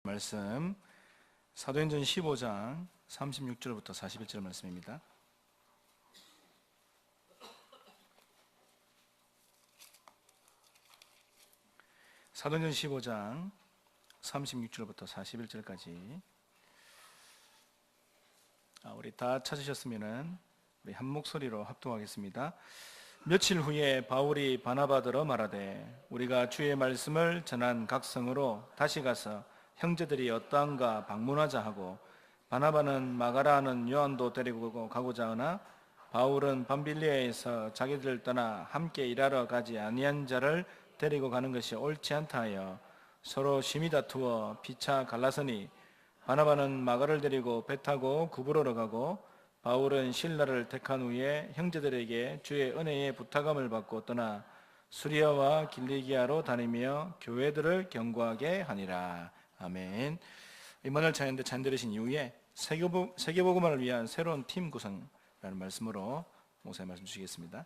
말씀 사도행전 15장 36절부터 41절 말씀입니다. 사도행전 15장 36절부터 41절까지 우리 다 찾으셨으면 우리 한 목소리로 합독하겠습니다. 며칠 후에 바울이 바나바더러 말하되 우리가 주의 말씀을 전한 각 성으로 다시 가서 형제들이 어떠한가 방문하자 하고, 바나바는 마가라 하는 요한도 데리고 가고자 하나 바울은 밤빌리아에서 자기들 떠나 함께 일하러 가지 아니한 자를 데리고 가는 것이 옳지 않다 하여 서로 심히 다투어 피차 갈라서니, 바나바는 마가를 데리고 배 타고 구브로로 가고 바울은 실라를 택한 후에 형제들에게 주의 은혜의 부탁함을 받고 떠나 수리아와 길리기아로 다니며 교회들을 경고하게 하니라. 아멘. 임마누엘 찬양대 찬 들으신 이후에 세계복음화를 위한 새로운 팀 구성이라는 말씀으로 목사님 말씀 주시겠습니다.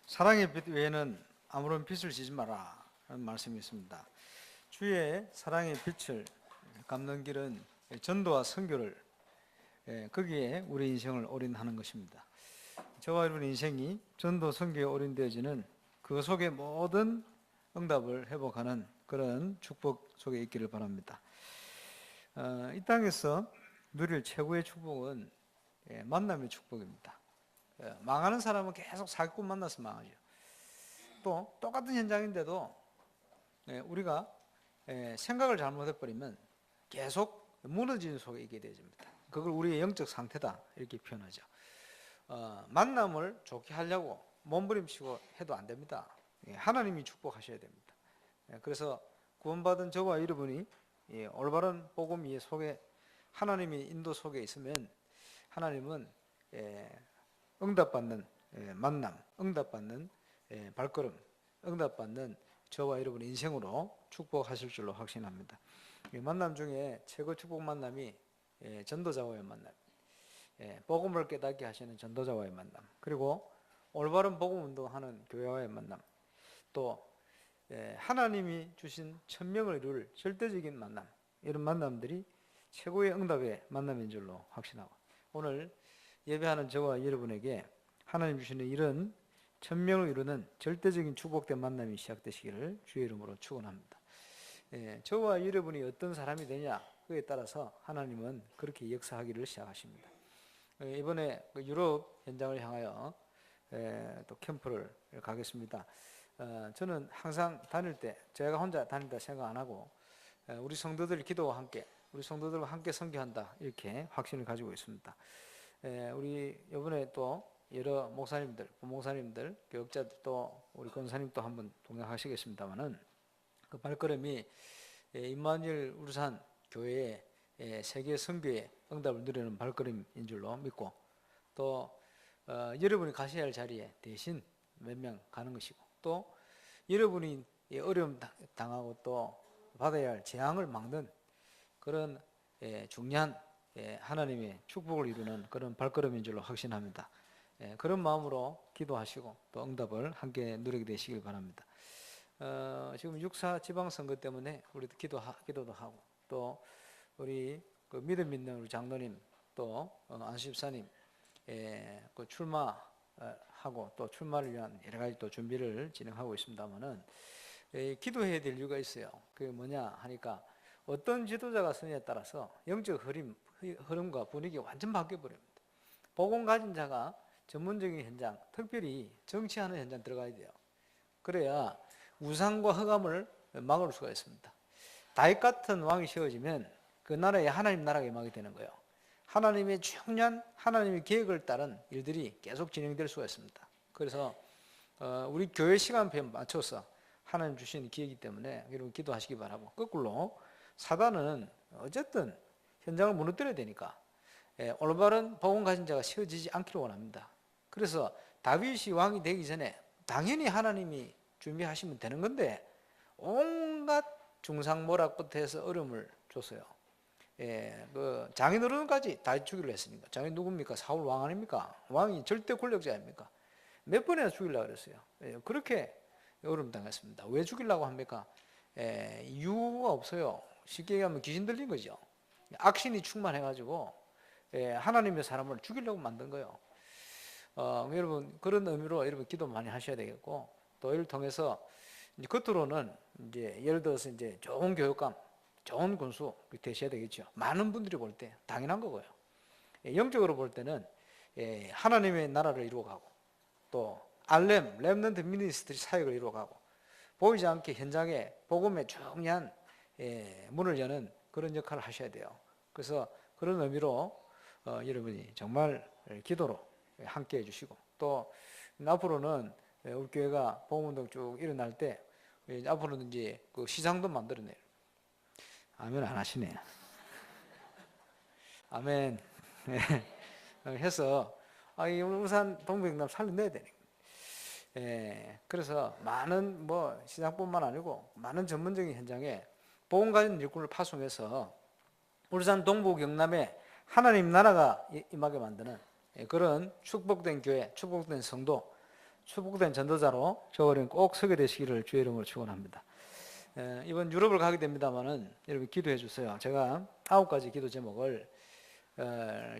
사랑의 빛 외에는 아무런 빛을 지지 마라 라는 말씀이 있습니다. 주의 사랑의 빛을 갚는 길은 전도와 선교를, 거기에 우리 인생을 올인하는 것입니다. 저와 여러분 인생이 전도 선교에 올인되어지는 그 속에 모든 응답을 회복하는 그런 축복 속에 있기를 바랍니다. 이 땅에서 누릴 최고의 축복은 만남의 축복입니다. 망하는 사람은 계속 사기꾼 만나서 망하죠. 또 똑같은 현장인데도 우리가 생각을 잘못해버리면 계속 무너지는 속에 있게 되어집니다. 그걸 우리의 영적 상태다 이렇게 표현하죠. 만남을 좋게 하려고 몸부림치고 해도 안 됩니다. 하나님이 축복하셔야 됩니다. 그래서 구원받은 저와 여러분이 올바른 복음 이해 속에 하나님의 인도 속에 있으면 하나님은 응답받는 만남, 응답받는 발걸음, 응답받는 저와 여러분의 인생으로 축복하실 줄로 확신합니다. 만남 중에 최고 축복 만남이 전도자와의 만남, 복음을 깨닫게 하시는 전도자와의 만남, 그리고 올바른 복음 운동하는 교회와의 만남, 또 하나님이 주신 천명을 이룰 절대적인 만남, 이런 만남들이 최고의 응답의 만남인 줄로 확신하고, 오늘 예배하는 저와 여러분에게 하나님 주시는 이런 천명을 이루는 절대적인 축복된 만남이 시작되시기를 주의 이름으로 축원합니다. 저와 여러분이 어떤 사람이 되냐, 그에 따라서 하나님은 그렇게 역사하기를 시작하십니다. 이번에 유럽 현장을 향하여 또 캠프를 가겠습니다. 저는 항상 다닐 때 제가 혼자 다닌다 생각 안 하고 우리 성도들 기도와 함께, 우리 성도들과 함께 선교한다, 이렇게 확신을 가지고 있습니다. 우리 이번에 또 여러 목사님들, 부목사님들, 교역자들, 또 우리 권사님 또 한번 동행하시겠습니다만은 그 발걸음이 임마누엘 울산 교회의 세계 선교의 응답을 누리는 발걸음인 줄로 믿고, 또 여러분이 가셔야 할 자리에 대신 몇 명 가는 것이고, 또 여러분이 어려움 당하고 또 받아야 할 재앙을 막는 그런 중요한 하나님의 축복을 이루는 그런 발걸음인 줄로 확신합니다. 그런 마음으로 기도하시고 또 응답을 함께 누리게 되시길 바랍니다. 지금 육사 지방선거 때문에 우리도 기도도 하고, 또 우리 그 믿음 있는 우리 장로님, 또 안수집사님 그 출마하고 또 출마를 위한 여러 가지 또 준비를 진행하고 있습니다만은 기도해야 될 이유가 있어요. 그게 뭐냐 하니까, 어떤 지도자가 서냐에 따라서 영적 흐름과 분위기가 완전 바뀌어 버립니다. 복음 가진 자가 전문적인 현장, 특별히 정치하는 현장 들어가야 돼요. 그래야 우상과 흑암을 막을 수가 있습니다. 다윗 같은 왕이 세워지면 그 나라에 하나님 나라가 임하게 되는 거예요. 하나님의 중요한 하나님의 계획을 따른 일들이 계속 진행될 수가 있습니다. 그래서 우리 교회 시간표에 맞춰서 하나님 주신 기회이기 때문에 여러분 기도하시기 바라고, 거꾸로 사단은 어쨌든 현장을 무너뜨려야 되니까 올바른 복음 가진 자가 세워지지 않기를 원합니다. 그래서 다윗이 왕이 되기 전에 당연히 하나님이 준비하시면 되는 건데 온갖 중상모략부터 해서 어려움을 줬어요. 그 장인어른까지 다 죽이려 했으니까. 장인 누굽니까? 사울 왕 아닙니까? 왕이 절대 권력자 아닙니까? 몇 번이나 죽이려고 그랬어요. 그렇게 어려움 당했습니다. 왜 죽이려고 합니까? 이유가 없어요. 쉽게 얘기하면 귀신 들린 거죠. 악신이 충만해가지고 하나님의 사람을 죽이려고 만든 거예요. 여러분 그런 의미로 여러분 기도 많이 하셔야 되겠고, 또 이를 통해서 이제 겉으로는 이제 예를 들어서 이제 좋은 교육감, 좋은 군수 되셔야 되겠죠. 많은 분들이 볼 때 당연한 거고요. 영적으로 볼 때는 하나님의 나라를 이루어가고, 또 렘넌트 미니스트리 사역을 이루어가고, 보이지 않게 현장에 복음의 중요한 문을 여는 그런 역할을 하셔야 돼요. 그래서 그런 의미로 여러분이 정말 기도로 함께 해주시고, 또 앞으로는 우리 교회가 복음운동 쭉 일어날 때 앞으로는 이제 그 시장도 만들어내요. 아멘 안 하시네. 아멘. 해서 이 울산 동백남 살려내야 되니까. 그래서 많은 뭐 시장뿐만 아니고 많은 전문적인 현장에 복음 가진 일꾼을 파송해서 울산 동부 경남에 하나님 나라가 임하게 만드는 그런 축복된 교회, 축복된 성도, 축복된 전도자로 저월은 꼭 서게 되시기를 주의 이름으로 축원합니다. 이번 유럽을 가게 됩니다만은 여러분 기도해 주세요. 제가 9가지 기도 제목을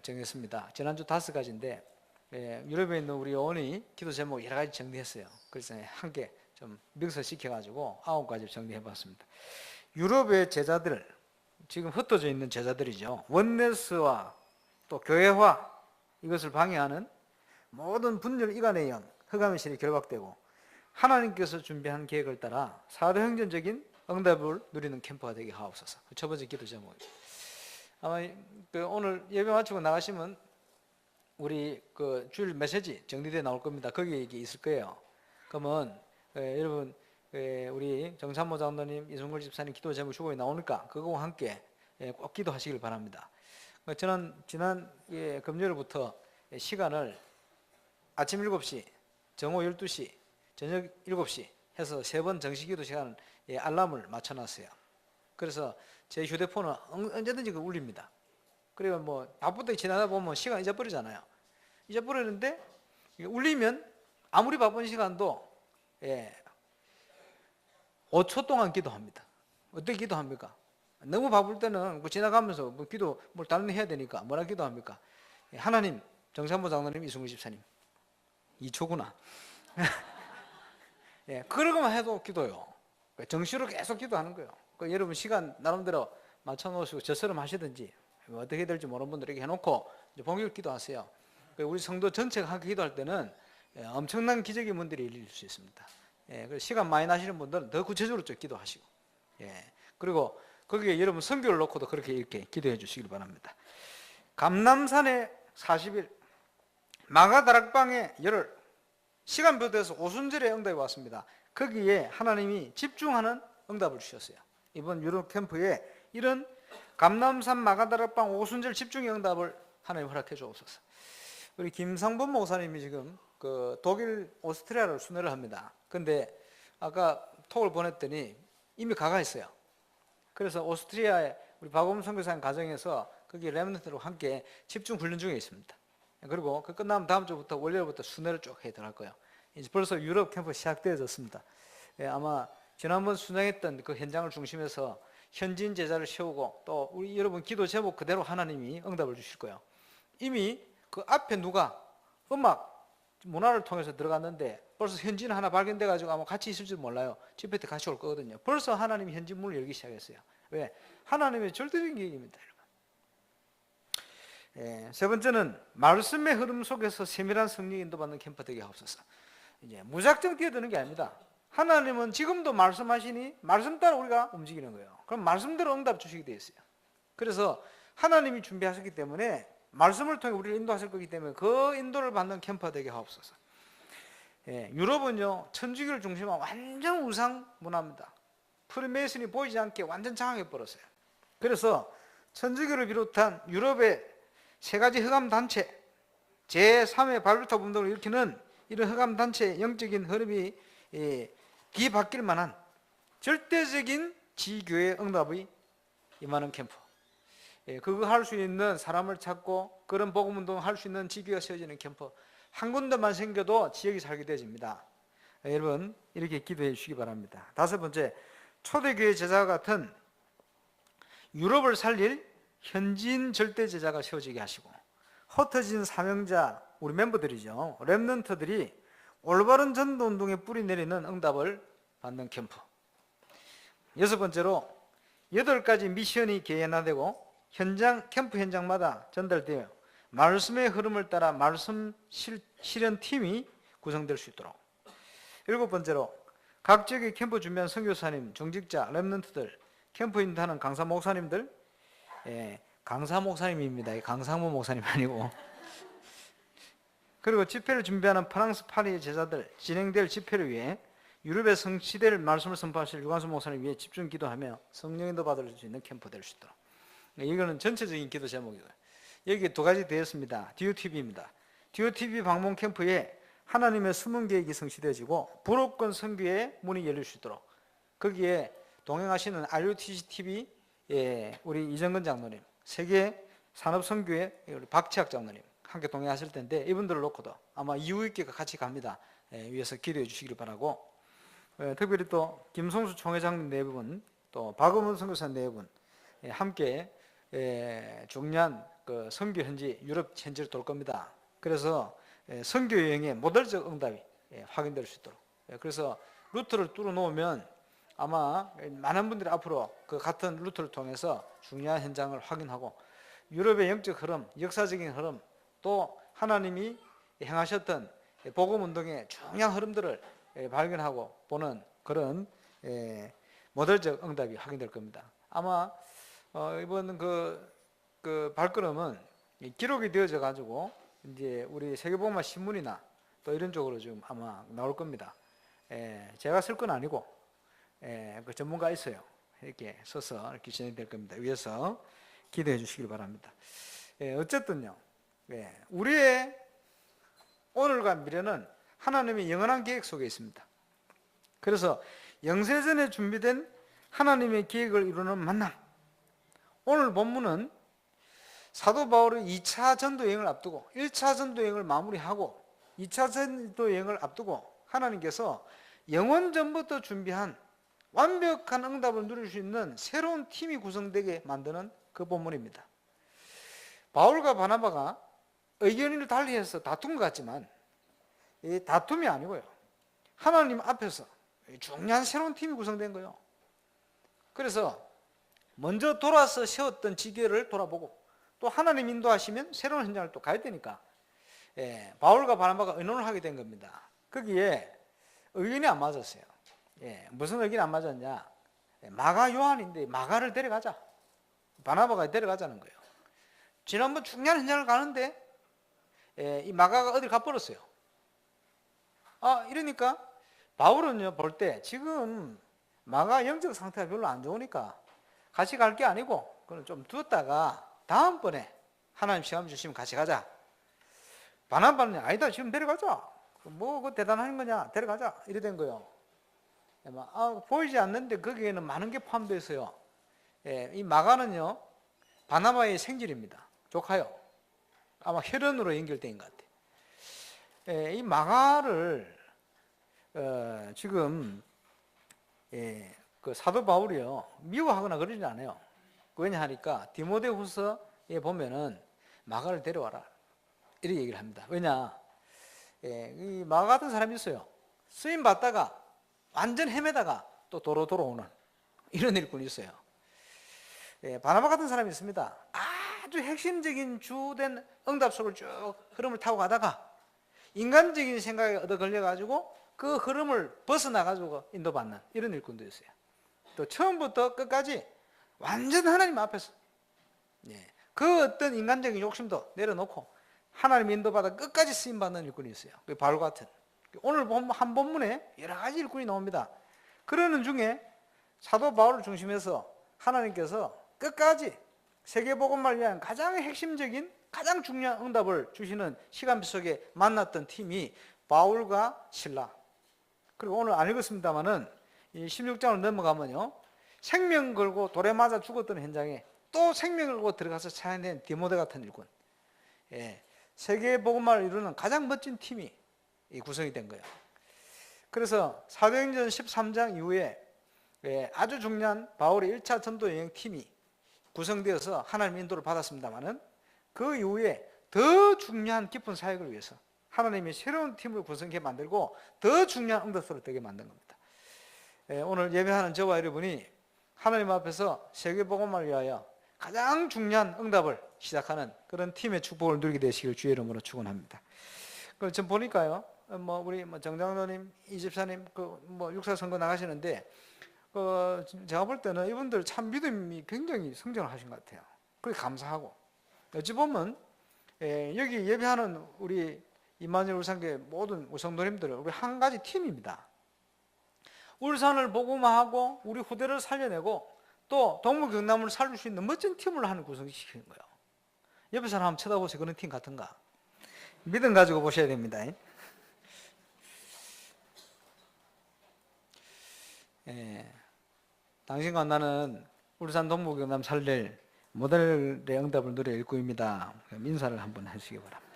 정했습니다. 지난주 5가지인데 유럽에 있는 우리 어머니 기도 제목 여러 가지 정리했어요. 그래서 함께 좀 명서시켜가지고 9가지 정리해봤습니다. 유럽의 제자들, 지금 흩어져 있는 제자들이죠. 원네스와 또 교회화, 이것을 방해하는 모든 분열 이간의 영, 흑암의 실이 결박되고 하나님께서 준비한 계획을 따라 사도행전적인 응답을 누리는 캠프가 되게 하옵소서. 첫 번째 기도 제목입니다. 아마 오늘 예배 마치고 나가시면 우리 그 주일 메시지 정리돼 나올 겁니다. 거기에 이게 있을 거예요. 그러면 여러분 우리 정찬모 장로님, 이승걸 집사님 기도 제목 주보에 나오니까 그거와 함께 꼭 기도하시길 바랍니다. 저는 지난 금요일부터 시간을 아침 7시, 정오 12시, 저녁 7시 해서 3번 정식기도 시간 알람을 맞춰놨어요. 그래서 제 휴대폰은 언제든지 울립니다. 그리고 뭐 바쁘게 지나다 보면 시간 잊어버리잖아요. 잊어버리는데 울리면 아무리 바쁜 시간도 5초 동안 기도합니다. 어떻게 기도합니까? 너무 바쁠 때는 지나가면서 뭐 기도 뭘 다른 일 해야 되니까 뭐라 기도합니까? 하나님, 정찬모 장로님, 이승우 집사님 2초구나. 그러고만 해도 기도요. 정시로 계속 기도하는 거예요. 여러분 시간 나름대로 맞춰놓으시고 저처럼 하시든지 어떻게 될지 모르는 분들에게 해놓고 이제 본격 기도하세요. 우리 성도 전체가 함께 기도할 때는 엄청난 기적의 문들이 일어날 수 있습니다. 그래서 시간 많이 나시는 분들은 더 구체적으로 좀 기도하시고, 그리고 거기에 여러분 선교를 놓고도 그렇게 이렇게 기도해 주시길 바랍니다. 감남산에 40일, 마가다락방에 열흘, 시간표대에서 오순절에 응답이 왔습니다. 거기에 하나님이 집중하는 응답을 주셨어요. 이번 유럽 캠프에 이런 감남산 마가다락방 오순절 집중의 응답을 하나님 허락해 주옵소서. 우리 김상범 목사님이 지금 그 독일 오스트리아를 순회를 합니다. 근데 아까 톡을 보냈더니 이미 가가 있어요. 그래서 오스트리아에 우리 박범 선교사님 가정에서 거기 렘넌트로 함께 집중 훈련 중에 있습니다. 그리고 그 끝나면 다음 주부터 월요일부터 순회를 쭉 해 들어갈 거예요. 이제 벌써 유럽 캠프 시작되어졌습니다. 아마 지난번 순회했던 그 현장을 중심해서 현지인 제자를 세우고 또 우리 여러분 기도 제목 그대로 하나님이 응답을 주실 거예요. 이미 그 앞에 누가 음악 문화를 통해서 들어갔는데 벌써 현지인 하나 발견돼 가지고 아마 같이 있을지도 몰라요. 집회 때 같이 올 거거든요. 벌써 하나님이 현지 문을 열기 시작했어요. 왜? 하나님의 절대적인 계획입니다, 여러분. 세 번째는 말씀의 흐름 속에서 세밀한 성령 인도받는 캠프 되게 하옵소서. 이제 무작정 뛰어드는 게 아닙니다. 하나님은 지금도 말씀하시니 말씀 따라 우리가 움직이는 거예요. 그럼 말씀대로 응답 주시게 되어 있어요. 그래서 하나님이 준비하셨기 때문에 말씀을 통해 우리를 인도하실 거기 때문에 그 인도를 받는 캠프가 되게 하옵소서. 유럽은요 천주교를 중심으로 완전 우상 문화입니다. 프리메이슨이 보이지 않게 완전 장악해 버렸어요. 그래서 천주교를 비롯한 유럽의 세 가지 흑암 단체, 제3의 발루타 운동을 일으키는 이런 흑암 단체의 영적인 흐름이 뒤바뀔 만한 절대적인 지교의 응답이 임하는 캠프. 그거 할 수 있는 사람을 찾고 그런 복음 운동을 할 수 있는 지교가 세워지는 캠프. 한 군데만 생겨도 지역이 살게 되어집니다. 여러분 이렇게 기도해 주시기 바랍니다. 다섯 번째, 초대교회 제자와 같은 유럽을 살릴 현지인 절대 제자가 세워지게 하시고 흩어진 사명자 우리 멤버들이죠. 렘넌트들이 올바른 전도 운동에 뿌리 내리는 응답을 받는 캠프. 여섯 번째로 8가지 미션이 개연화되고 캠프 현장마다 전달되어 말씀의 흐름을 따라 말씀 실현팀이 구성될 수 있도록. 7번째로 각 지역의 캠프 준비한 선교사님, 정직자, 렘넌트들, 캠프 인도하는 강사 목사님들, 강사 목사님입니다. 강상모 목사님 아니고. 그리고 집회를 준비하는 프랑스 파리의 제자들, 진행될 집회를 위해 유럽에 성취될 말씀을 선포하실 유관수 목사님 위해 집중 기도하며 성령인도 받을 수 있는 캠프 될 수 있도록. 이거는 전체적인 기도 제목이고요. 여기 2가지 되었습니다. DOTV입니다. DOTV 방문 캠프에 하나님의 숨은 계획이 성취되어지고 불옥권 선교의 문이 열릴 수 있도록 거기에 동행하시는 RUTC TV 우리 이정근 장로님, 세계 산업선교회 박치학 장로님 함께 동행하실 텐데 이분들을 놓고도 아마 이후 있게 같이 갑니다. 위해서 기도해 주시기를 바라고, 특별히 또 김성수 총회장님 네 분, 또 박음원 선교사 네 분 함께 중요한 그 선교 현지 유럽 현지를 돌 겁니다. 그래서 선교 여행의 모델적 응답이 확인될 수 있도록. 그래서 루트를 뚫어 놓으면 아마 많은 분들이 앞으로 그 같은 루트를 통해서 중요한 현장을 확인하고 유럽의 영적 흐름, 역사적인 흐름, 또 하나님이 행하셨던 복음 운동의 중요한 흐름들을 발견하고 보는 그런 모델적 응답이 확인될 겁니다. 아마 이번 그 발걸음은 기록이 되어져 가지고 이제 우리 세계복음화 신문이나 또 이런 쪽으로 좀 아마 나올 겁니다. 제가 쓸 건 아니고 그 전문가 있어요. 이렇게 써서 이렇게 진행될 겁니다. 위에서 기대해 주시길 바랍니다. 어쨌든요, 우리의 오늘과 미래는 하나님의 영원한 계획 속에 있습니다. 그래서 영세전에 준비된 하나님의 계획을 이루는 만남. 오늘 본문은 사도 바울의 2차 전도 여행을 앞두고 1차 전도 여행을 마무리하고 2차 전도 여행을 앞두고 하나님께서 영원 전부터 준비한 완벽한 응답을 누릴 수 있는 새로운 팀이 구성되게 만드는 그 본문입니다. 바울과 바나바가 의견을 달리해서 다툰 것 같지만 이 다툼이 아니고요, 하나님 앞에서 중요한 새로운 팀이 구성된 거예요. 그래서 먼저 돌아서 세웠던 지교를 돌아보고 또 하나님 인도하시면 새로운 현장을 또 가야 되니까 바울과 바나바가 의논을 하게 된 겁니다. 거기에 의견이 안 맞았어요. 무슨 의견이 안 맞았냐, 마가 요한인데 마가를 데려가자, 바나바가 데려가자는 거예요. 지난번 중요한 현장을 가는데 이 마가가 어딜 가버렸어요. 이러니까 바울은요, 볼 때 지금 마가 영적 상태가 별로 안 좋으니까 같이 갈 게 아니고 그건 좀 두었다가 다음번에 하나님 시간 주시면 같이 가자. 바나바는 아니다, 지금 데려가자. 뭐 그 대단한 거냐, 데려가자. 이래 된 거예요. 보이지 않는데 거기에는 많은 게 포함되어 있어요. 이 마가는요, 바나바의 생질입니다. 조카요. 아마 혈연으로 연결된 것 같아요. 이 마가를 지금 그 사도 바울이요, 미워하거나 그러지 않아요. 왜냐하니까 디모데후서에 보면은 마가를 데려와라 이렇게 얘기를 합니다. 왜냐, 이 마가 같은 사람이 있어요. 쓰임 받다가 완전 헤매다가 또 도로 돌아오는 이런 일꾼이 있어요. 바나바 같은 사람이 있습니다. 아주 핵심적인 주된 응답 속을 쭉 흐름을 타고 가다가 인간적인 생각에 얻어 걸려가지고 그 흐름을 벗어나가지고 인도받는 이런 일꾼도 있어요. 또 처음부터 끝까지 완전 하나님 앞에서 그 어떤 인간적인 욕심도 내려놓고 하나님 인도받아 끝까지 쓰임받는 일꾼이 있어요. 그 바울 같은. 오늘 한 본문에 여러 가지 일꾼이 나옵니다. 그러는 중에 사도 바울을 중심해서 하나님께서 끝까지 세계복음을 위한 가장 핵심적인 가장 중요한 응답을 주시는 시간 속에 만났던 팀이 바울과 실라. 그리고 오늘 안 읽었습니다만은 이 16장을 넘어가면요, 생명 걸고 돌에 맞아 죽었던 현장에 또 생명을 걸고 들어가서 찾아낸 디모데 같은 일꾼, 세계복음화를 이루는 가장 멋진 팀이 구성이 된 거예요. 그래서 사도행전 13장 이후에 아주 중요한 바울의 1차 전도 여행 팀이 구성되어서 하나님 인도를 받았습니다만은 그 이후에 더 중요한 깊은 사역을 위해서 하나님이 새로운 팀을 구성해 만들고 더 중요한 응답소를 되게 만든 겁니다. 오늘 예배하는 저와 여러분이 하나님 앞에서 세계복음화를 위하여 가장 중요한 응답을 시작하는 그런 팀의 축복을 누리게 되시길 주의 이름으로 축원합니다. 그 지금 보니까요, 우리 정장로님, 이집사님 육사 선거 나가시는데 제가 볼 때는 이분들 참 믿음이 굉장히 성장을 하신 것 같아요. 그게 감사하고, 어찌 보면 여기 예배하는 우리 임마누엘 울산교회 모든 성도님들은 우리 한 가지 팀입니다. 울산을 복음화하고 우리 후대를 살려내고 또 동부 경남을 살릴 수 있는 멋진 팀을 하는 구성시키는 거예요. 옆에 사람 한번 쳐다보세요. 그런 팀 같은가? 믿음 가지고 보셔야 됩니다. 당신과 나는 울산 동부 경남 살릴 모델의 응답을 누릴 일꾼입니다. 인사를 한번 하시기 바랍니다.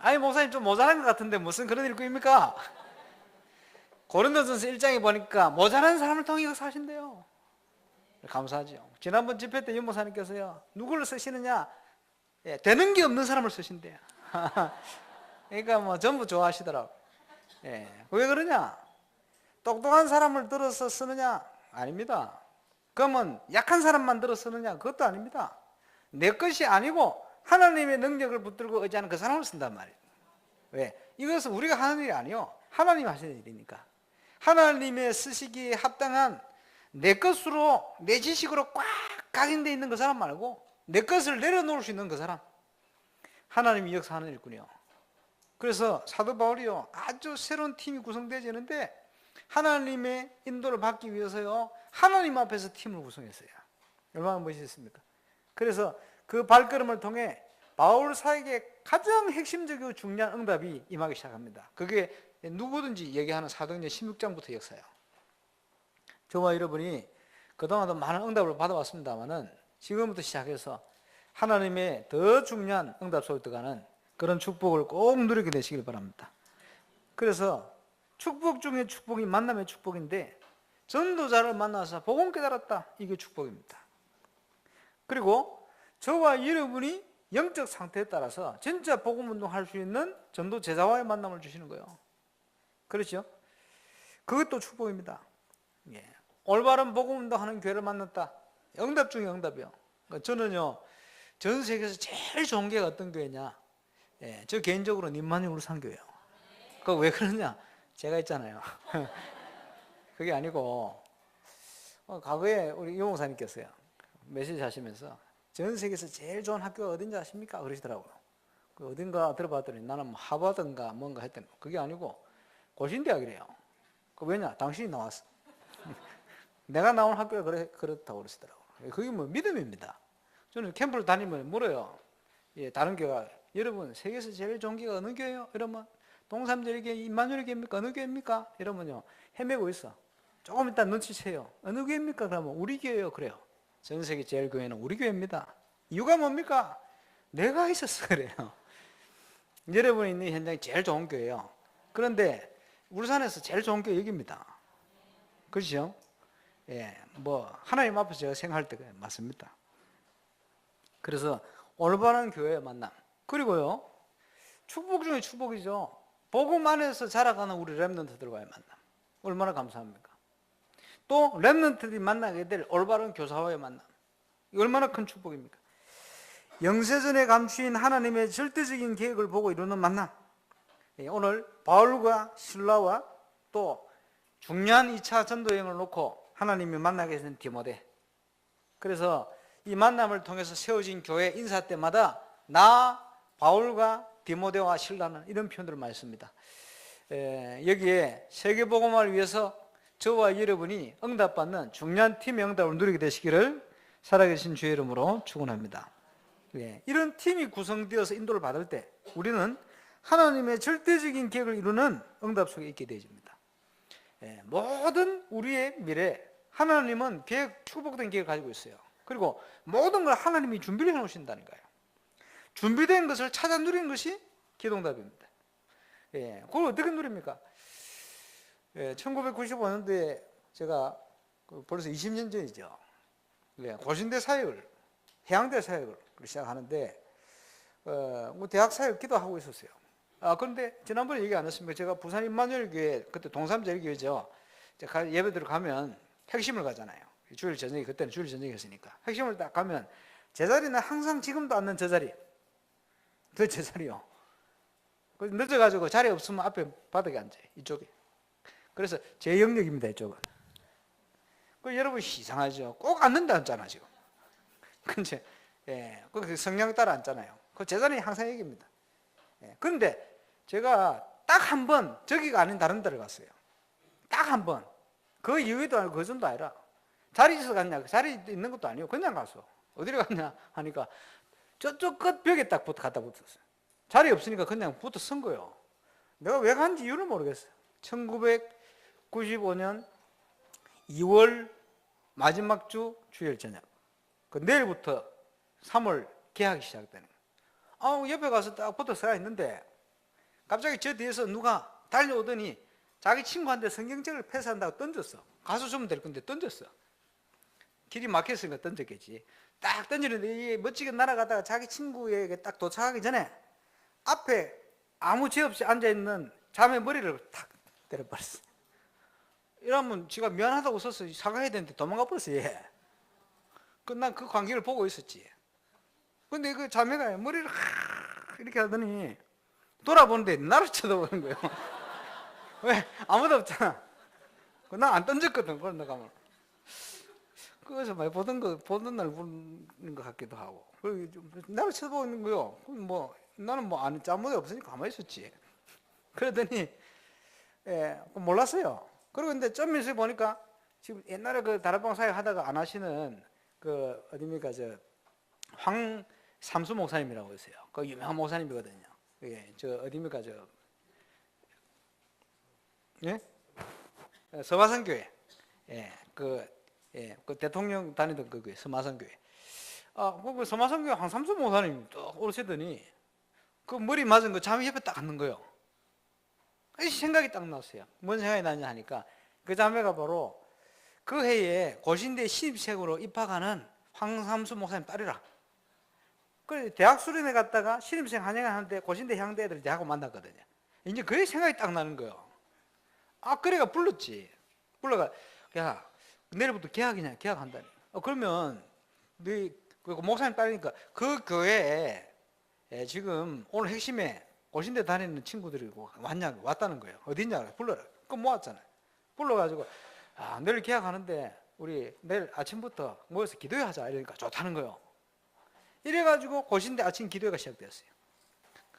아니 목사님 좀 모자란 것 같은데 무슨 그런 일꾼입니까? 고린도전서 1장에 보니까 모자란 사람을 통해 역사하신대요. 감사하죠. 지난번 집회 때 윤목사님께서요, 누구를 쓰시느냐, 되는 게 없는 사람을 쓰신대요. 그러니까 전부 좋아하시더라고. 왜 그러냐? 똑똑한 사람을 들어서 쓰느냐? 아닙니다. 그러면 약한 사람만 들어 쓰느냐? 그것도 아닙니다. 내 것이 아니고 하나님의 능력을 붙들고 의지하는 그 사람을 쓴단 말이에요. 왜? 이것은 우리가 하는 일이 아니요, 하나님이 하시는 일이니까. 하나님의 쓰시기에 합당한 내 것으로 내 지식으로 꽉 각인되어 있는 그 사람 말고 내 것을 내려놓을 수 있는 그 사람, 하나님이 역사하는 일꾼이요. 그래서 사도 바울이요, 아주 새로운 팀이 구성되지는데 하나님의 인도를 받기 위해서요, 하나님 앞에서 팀을 구성했어요. 얼마나 멋있습니까? 그래서 그 발걸음을 통해 바울 사역의 가장 핵심적이고 중요한 응답이 임하기 시작합니다. 그게 누구든지 얘기하는 사도행전 16장부터 역사예요. 저와 여러분이 그동안도 많은 응답을 받아왔습니다만은 지금부터 시작해서 하나님의 더 중요한 응답 속에 들어가는 그런 축복을 꼭 누리게 되시길 바랍니다. 그래서 축복 중에 축복이 만남의 축복인데, 전도자를 만나서 복음 깨달았다, 이게 축복입니다. 그리고 저와 여러분이 영적 상태에 따라서 진짜 복음 운동할 수 있는 전도 제자와의 만남을 주시는 거예요. 그렇죠? 그것도 축복입니다. 예. 올바른 복음 운동하는 교회를 만났다. 응답 중에 응답이요. 그러니까 저는요, 전 세계에서 제일 좋은 교회가 어떤 교회냐? 예, 저 개인적으로 님만이 울산교회요. 그 왜 그러냐? 제가 있잖아요. 그게 아니고, 과거에 우리 유 목사님께서요, 메시지 하시면서 전 세계에서 제일 좋은 학교가 어딘지 아십니까? 그러시더라고요. 그 어딘가 들어봤더니 나는 뭐 하버드인가 뭔가 했더니 그게 아니고 고신대학이래요. 그 왜냐? 당신이 나왔어. 내가 나온 학교가 그렇다고 그러시더라고요. 그게 뭐 믿음입니다. 저는 캠프를 다니면 물어요. 예, 다른 교회가, 여러분 세계에서 제일 좋은 교회가 어느 교회예요? 이러면 동삼제일교회, 임마누엘 교회입니까? 어느 교회입니까? 이러면요, 헤매고 있어. 조금 이따 눈치채요. 어느 교회입니까? 그러면 우리 교회요. 그래요. 전 세계 제일 교회는 우리 교회입니다. 이유가 뭡니까? 내가 있었어 그래요. 여러분이 있는 현장이 제일 좋은 교회예요. 그런데 울산에서 제일 좋은 교회 여기입니다. 그렇죠? 예, 뭐 하나님 앞에서 제가 생각할 때 맞습니다. 그래서 올바른 교회의 만남, 그리고요, 축복 중에 축복이죠. 복음 안에서 자라가는 우리 렘넌트들과의 만남, 얼마나 감사합니까? 또 렘넌트들이 만나게 될 올바른 교사와의 만남, 이거 얼마나 큰 축복입니까? 영세전에 감추인 하나님의 절대적인 계획을 보고 이루는 만남. 오늘 바울과 실라와 또 중요한 2차 전도 여행을 놓고 하나님이 만나게 된 디모데. 그래서 이 만남을 통해서 세워진 교회 인사 때마다 나 바울과 디모데와 실라는 이런 표현들을 많이 씁니다. 여기에 세계복음화를 위해서 저와 여러분이 응답받는 중요한 팀의 응답을 누리게 되시기를 살아계신 주의 이름으로 축원합니다. 이런 팀이 구성되어서 인도를 받을 때 우리는 하나님의 절대적인 계획을 이루는 응답 속에 있게 되어집니다. 모든 우리의 미래, 하나님은 계획, 축복된 계획을 가지고 있어요. 그리고 모든 걸 하나님이 준비를 해놓으신다는 거예요. 준비된 것을 찾아 누리는 것이 기도응답입니다. 그걸 어떻게 누립니까? 1995년도에 제가 벌써 20년 전이죠. 고신대 사역을, 해양대 사역을 시작하는데 뭐 대학 사역 기도하고 있었어요. 그런데 지난번에 얘기 안 했습니까? 제가 부산 임마누엘 교회, 그때 동삼제일교회죠. 제가 예배드려 가면 핵심을 가잖아요. 주일 저녁에, 그때는 주일 저녁이었으니까 핵심을 딱 가면 제 자리는 항상 지금도 앉는 저 자리, 그 제 자리요. 늦어가지고 자리 없으면 앞에 바닥에 앉아요, 이쪽에. 그래서 제 영역입니다, 이쪽은. 여러분 이상하죠? 꼭 앉는다 앉잖아 지금. 근데 그 성향 따라 앉잖아요. 그 제 자리는 항상 여기입니다. 그런데 제가 딱 한 번 저기가 아닌 다른 데를 갔어요. 딱 한 번. 그 이후에도 아니고 그 전도 아니라 자리 있어서 갔냐, 자리 있는 것도 아니고 그냥 갔어. 어디로 갔냐 하니까 저쪽 끝 벽에 딱 갖다 붙었어요. 자리 없으니까 그냥 붙어 선 거예요. 내가 왜 간지 이유를 모르겠어요. 1995년 2월 마지막 주 주일 저녁. 내일부터 3월 개학이 시작되는 거예요. 옆에 가서 딱 붙어 서 있는데 갑자기 저 뒤에서 누가 달려오더니 자기 친구한테 성경책을 패스한다고 던졌어. 가서 주면 될 건데 던졌어. 길이 막혔으니까 던졌겠지. 딱 던지는데 멋지게 날아가다가 자기 친구에게 딱 도착하기 전에 앞에 아무 죄 없이 앉아있는 자매 머리를 탁 때려버렸어. 이러면 지가 미안하다고 써서 사과해야 되는데 도망가 버렸어, 얘. 난 그 광경을 보고 있었지. 근데 그 자매가 머리를 이렇게 하더니 돌아보는데 나를 쳐다보는 거예요. 왜? 아무도 없잖아. 난 안 던졌거든, 그런 데 가면. 그래서 많이 보던 날 부르는 것 같기도 하고. 그리고 좀 나를 쳐다보는 거요. 그럼 뭐 나는 뭐 아는 잘못이 없으니까 가만히 있었지. 그러더니 몰랐어요. 그리고 근데 좀 있어 보니까 지금 옛날에 그 다락방 사역 하다가 안 하시는 그 어디입니까 저 황삼수 목사님이라고 있어요. 그 유명한 목사님이거든요. 예, 저 어디입니까 저 예? 서마산교회. 예, 그 대통령 다니던 그 교회 서마산교회. 그 서마산교회 황삼수 목사님 딱 오르시더니 그 머리 맞은 거 자매 옆에 딱 앉는 거예요. 생각이 딱 났어요. 뭔 생각이 나냐 하니까 그 자매가 바로 그 해에 고신대 신입생으로 입학하는 황삼수 목사님 딸이라. 그래 대학 수련회 갔다가 신입생 환영회 하는데 고신대 향대 애들 대하고 만났거든요. 이제 그게 생각이 딱 나는 거예요. 그래가 불렀지. 불러가 야 내일부터 계약이냐 계약한다니. 그러면 네 그 목사님 딸이니까 그 교회에 지금 오늘 핵심에 고신대 다니는 친구들이고 왔다는 거예요. 어딨냐 불러라. 그럼 모았잖아요. 불러가지고 내일 계약하는데 우리 내일 아침부터 모여서 기도회하자 이러니까 좋다는 거예요. 이래가지고 고신대 아침 기도회가 시작되었어요.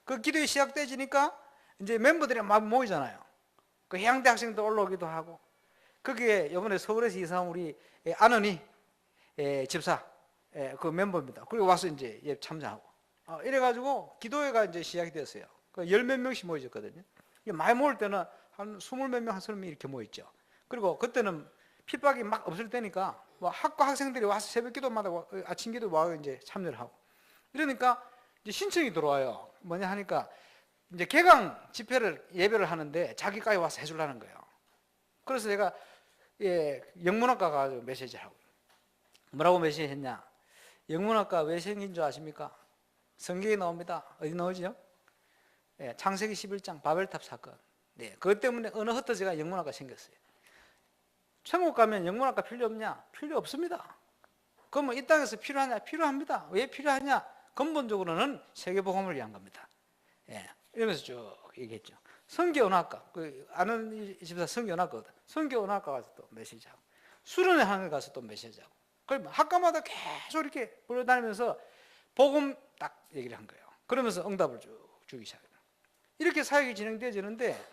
그 기도회 시작되지니까 이제 멤버들이 막 모이잖아요. 그 해양대 학생도 올라오기도 하고 거기에 이번에 서울에서 이사한 우리 안은희 집사 그 멤버입니다. 그리고 와서 이제 참여하고 이래가지고 기도회가 이제 시작이 됐어요. 그 열 몇 명씩 모이셨거든요. 많이 모일 때는 한 20몇 명, 한 30명 이렇게 모였죠. 그리고 그때는 핍박이 막 없을 때니까 뭐 학과 학생들이 와서 새벽 기도마다 아침 기도 와서 이제 참여를 하고 이러니까 이제 신청이 들어와요. 뭐냐 하니까 이제 개강 집회를 예배를 하는데 자기까지 와서 해주려는 거예요. 그래서 제가 영문학과 가서 메시지를 하고 뭐라고 메시지했냐? 영문학과 왜 생긴 줄 아십니까? 성경에 나옵니다. 어디 나오죠? 창세기 11장 바벨탑 사건. 네, 그것 때문에 어느 흩어져가 영문학과 생겼어요. 천국 가면 영문학과 필요 없냐? 필요 없습니다. 그러면 이 땅에서 필요하냐? 필요합니다. 왜 필요하냐? 근본적으로는 세계복음을 위한 겁니다. 이러면서 쭉 얘기했죠. 성교원학과, 아는 집사 성교원학과거든. 성교원학과 가서 또 메시지하고, 수련회 하는 데 가서 또 메시지하고, 그러면 학과마다 계속 이렇게 불러다니면서 복음 딱 얘기를 한 거예요. 그러면서 응답을 쭉 주기 시작해요. 이렇게 사역이 진행되어지는데,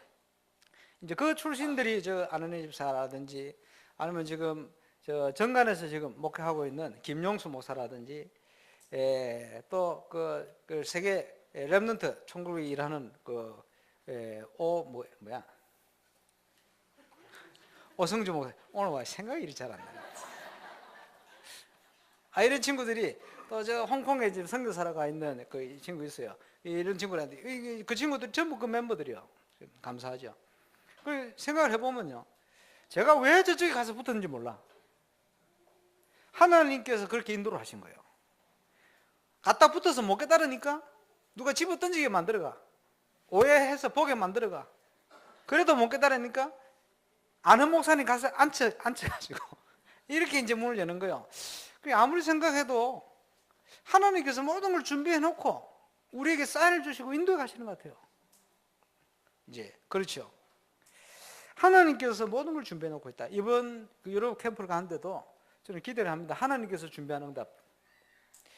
이제 그 출신들이 저 아는 집사라든지, 아니면 지금 저 정관에서 지금 목회하고 있는 김용수 목사라든지, 또 그 세계 렘넌트 총국이 일하는 오성주 목사. 오늘 와 생각이 이리 잘 안 나요. 이런 친구들이 또 저 홍콩에 지금 선교사로 가 있는 그 친구 있어요. 이런 친구들한테 그 친구들 전부 그 멤버들이요. 감사하죠. 그 생각을 해보면요, 제가 왜 저쪽에 가서 붙었는지 몰라. 하나님께서 그렇게 인도를 하신 거예요. 갖다 붙어서 못 깨달으니까 누가 집어 던지게 만들어가, 오해해서 보게 만들어가. 그래도 못 깨달으니까 아는 목사님 가서 앉혀가지고 이렇게 이제 문을 여는 거예요. 아무리 생각해도 하나님께서 모든 걸 준비해 놓고 우리에게 사인을 주시고 인도해 가시는 것 같아요. 이제 그렇죠. 하나님께서 모든 걸 준비해 놓고 있다. 이번 유럽 캠프를 가는데도 저는 기대를 합니다. 하나님께서 준비한 응답,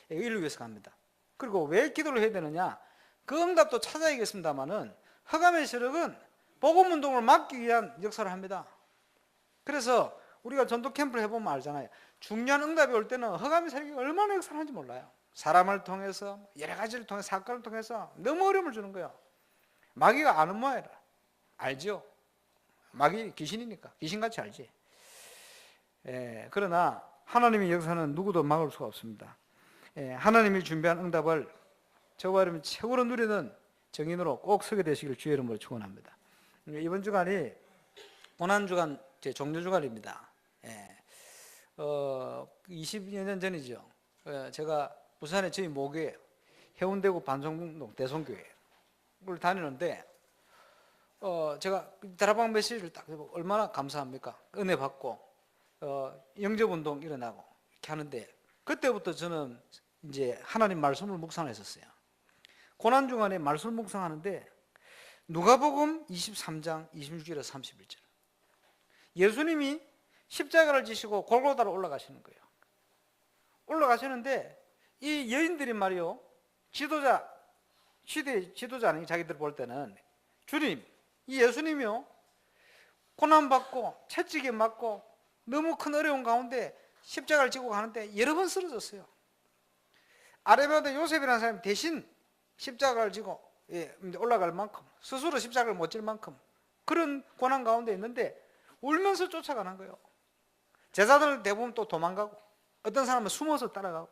이를 위해서 갑니다. 그리고 왜 기도를 해야 되느냐? 그 응답도 찾아야겠습니다만은 허감의 세력은 복음 운동을 막기 위한 역사를 합니다. 그래서 우리가 전도 캠프를 해보면 알잖아요. 중요한 응답이 올 때는 허감의 세력이 얼마나 역사를 하는지 몰라요. 사람을 통해서, 여러 가지를 통해서, 사건을 통해서 너무 어려움을 주는 거예요. 마귀가 아는 모양이라 알죠. 마귀 귀신이니까 귀신같이 알지. 그러나 하나님의 역사는 누구도 막을 수가 없습니다. 하나님이 준비한 응답을 저와 여러분 최고로 누리는 정인으로 꼭 서게 되시길 주의 이름으로 축원합니다. 이번 주간이 고난주간 제 종료주간입니다. 20여 년 전이죠. 제가 부산의 저희 모교회 해운대구 반성동 대성교회를 다니는데 제가 다락방 메시지를 딱 얼마나 감사합니까? 은혜 받고 영접운동 일어나고 이렇게 하는데 그때부터 저는 이제 하나님 말씀을 묵상했었어요. 고난주간에 말씀을 묵상하는데 누가복음 23장 26절에서 31절, 예수님이 십자가를 지시고 골고다로 올라가시는 거예요. 올라가시는데 이 여인들이 말이요, 지도자, 시대의 지도자는 자기들 볼 때는 주님, 이 예수님이요, 고난받고 채찍에 맞고 너무 큰 어려운 가운데 십자가를 지고 가는데 여러 번 쓰러졌어요. 아레마다 요셉이라는 사람이 대신 십자가를 지고 올라갈 만큼, 스스로 십자가를 못 질 만큼 그런 고난 가운데 있는데 울면서 쫓아가는 거예요. 제자들 대부분 또 도망가고, 어떤 사람은 숨어서 따라가고,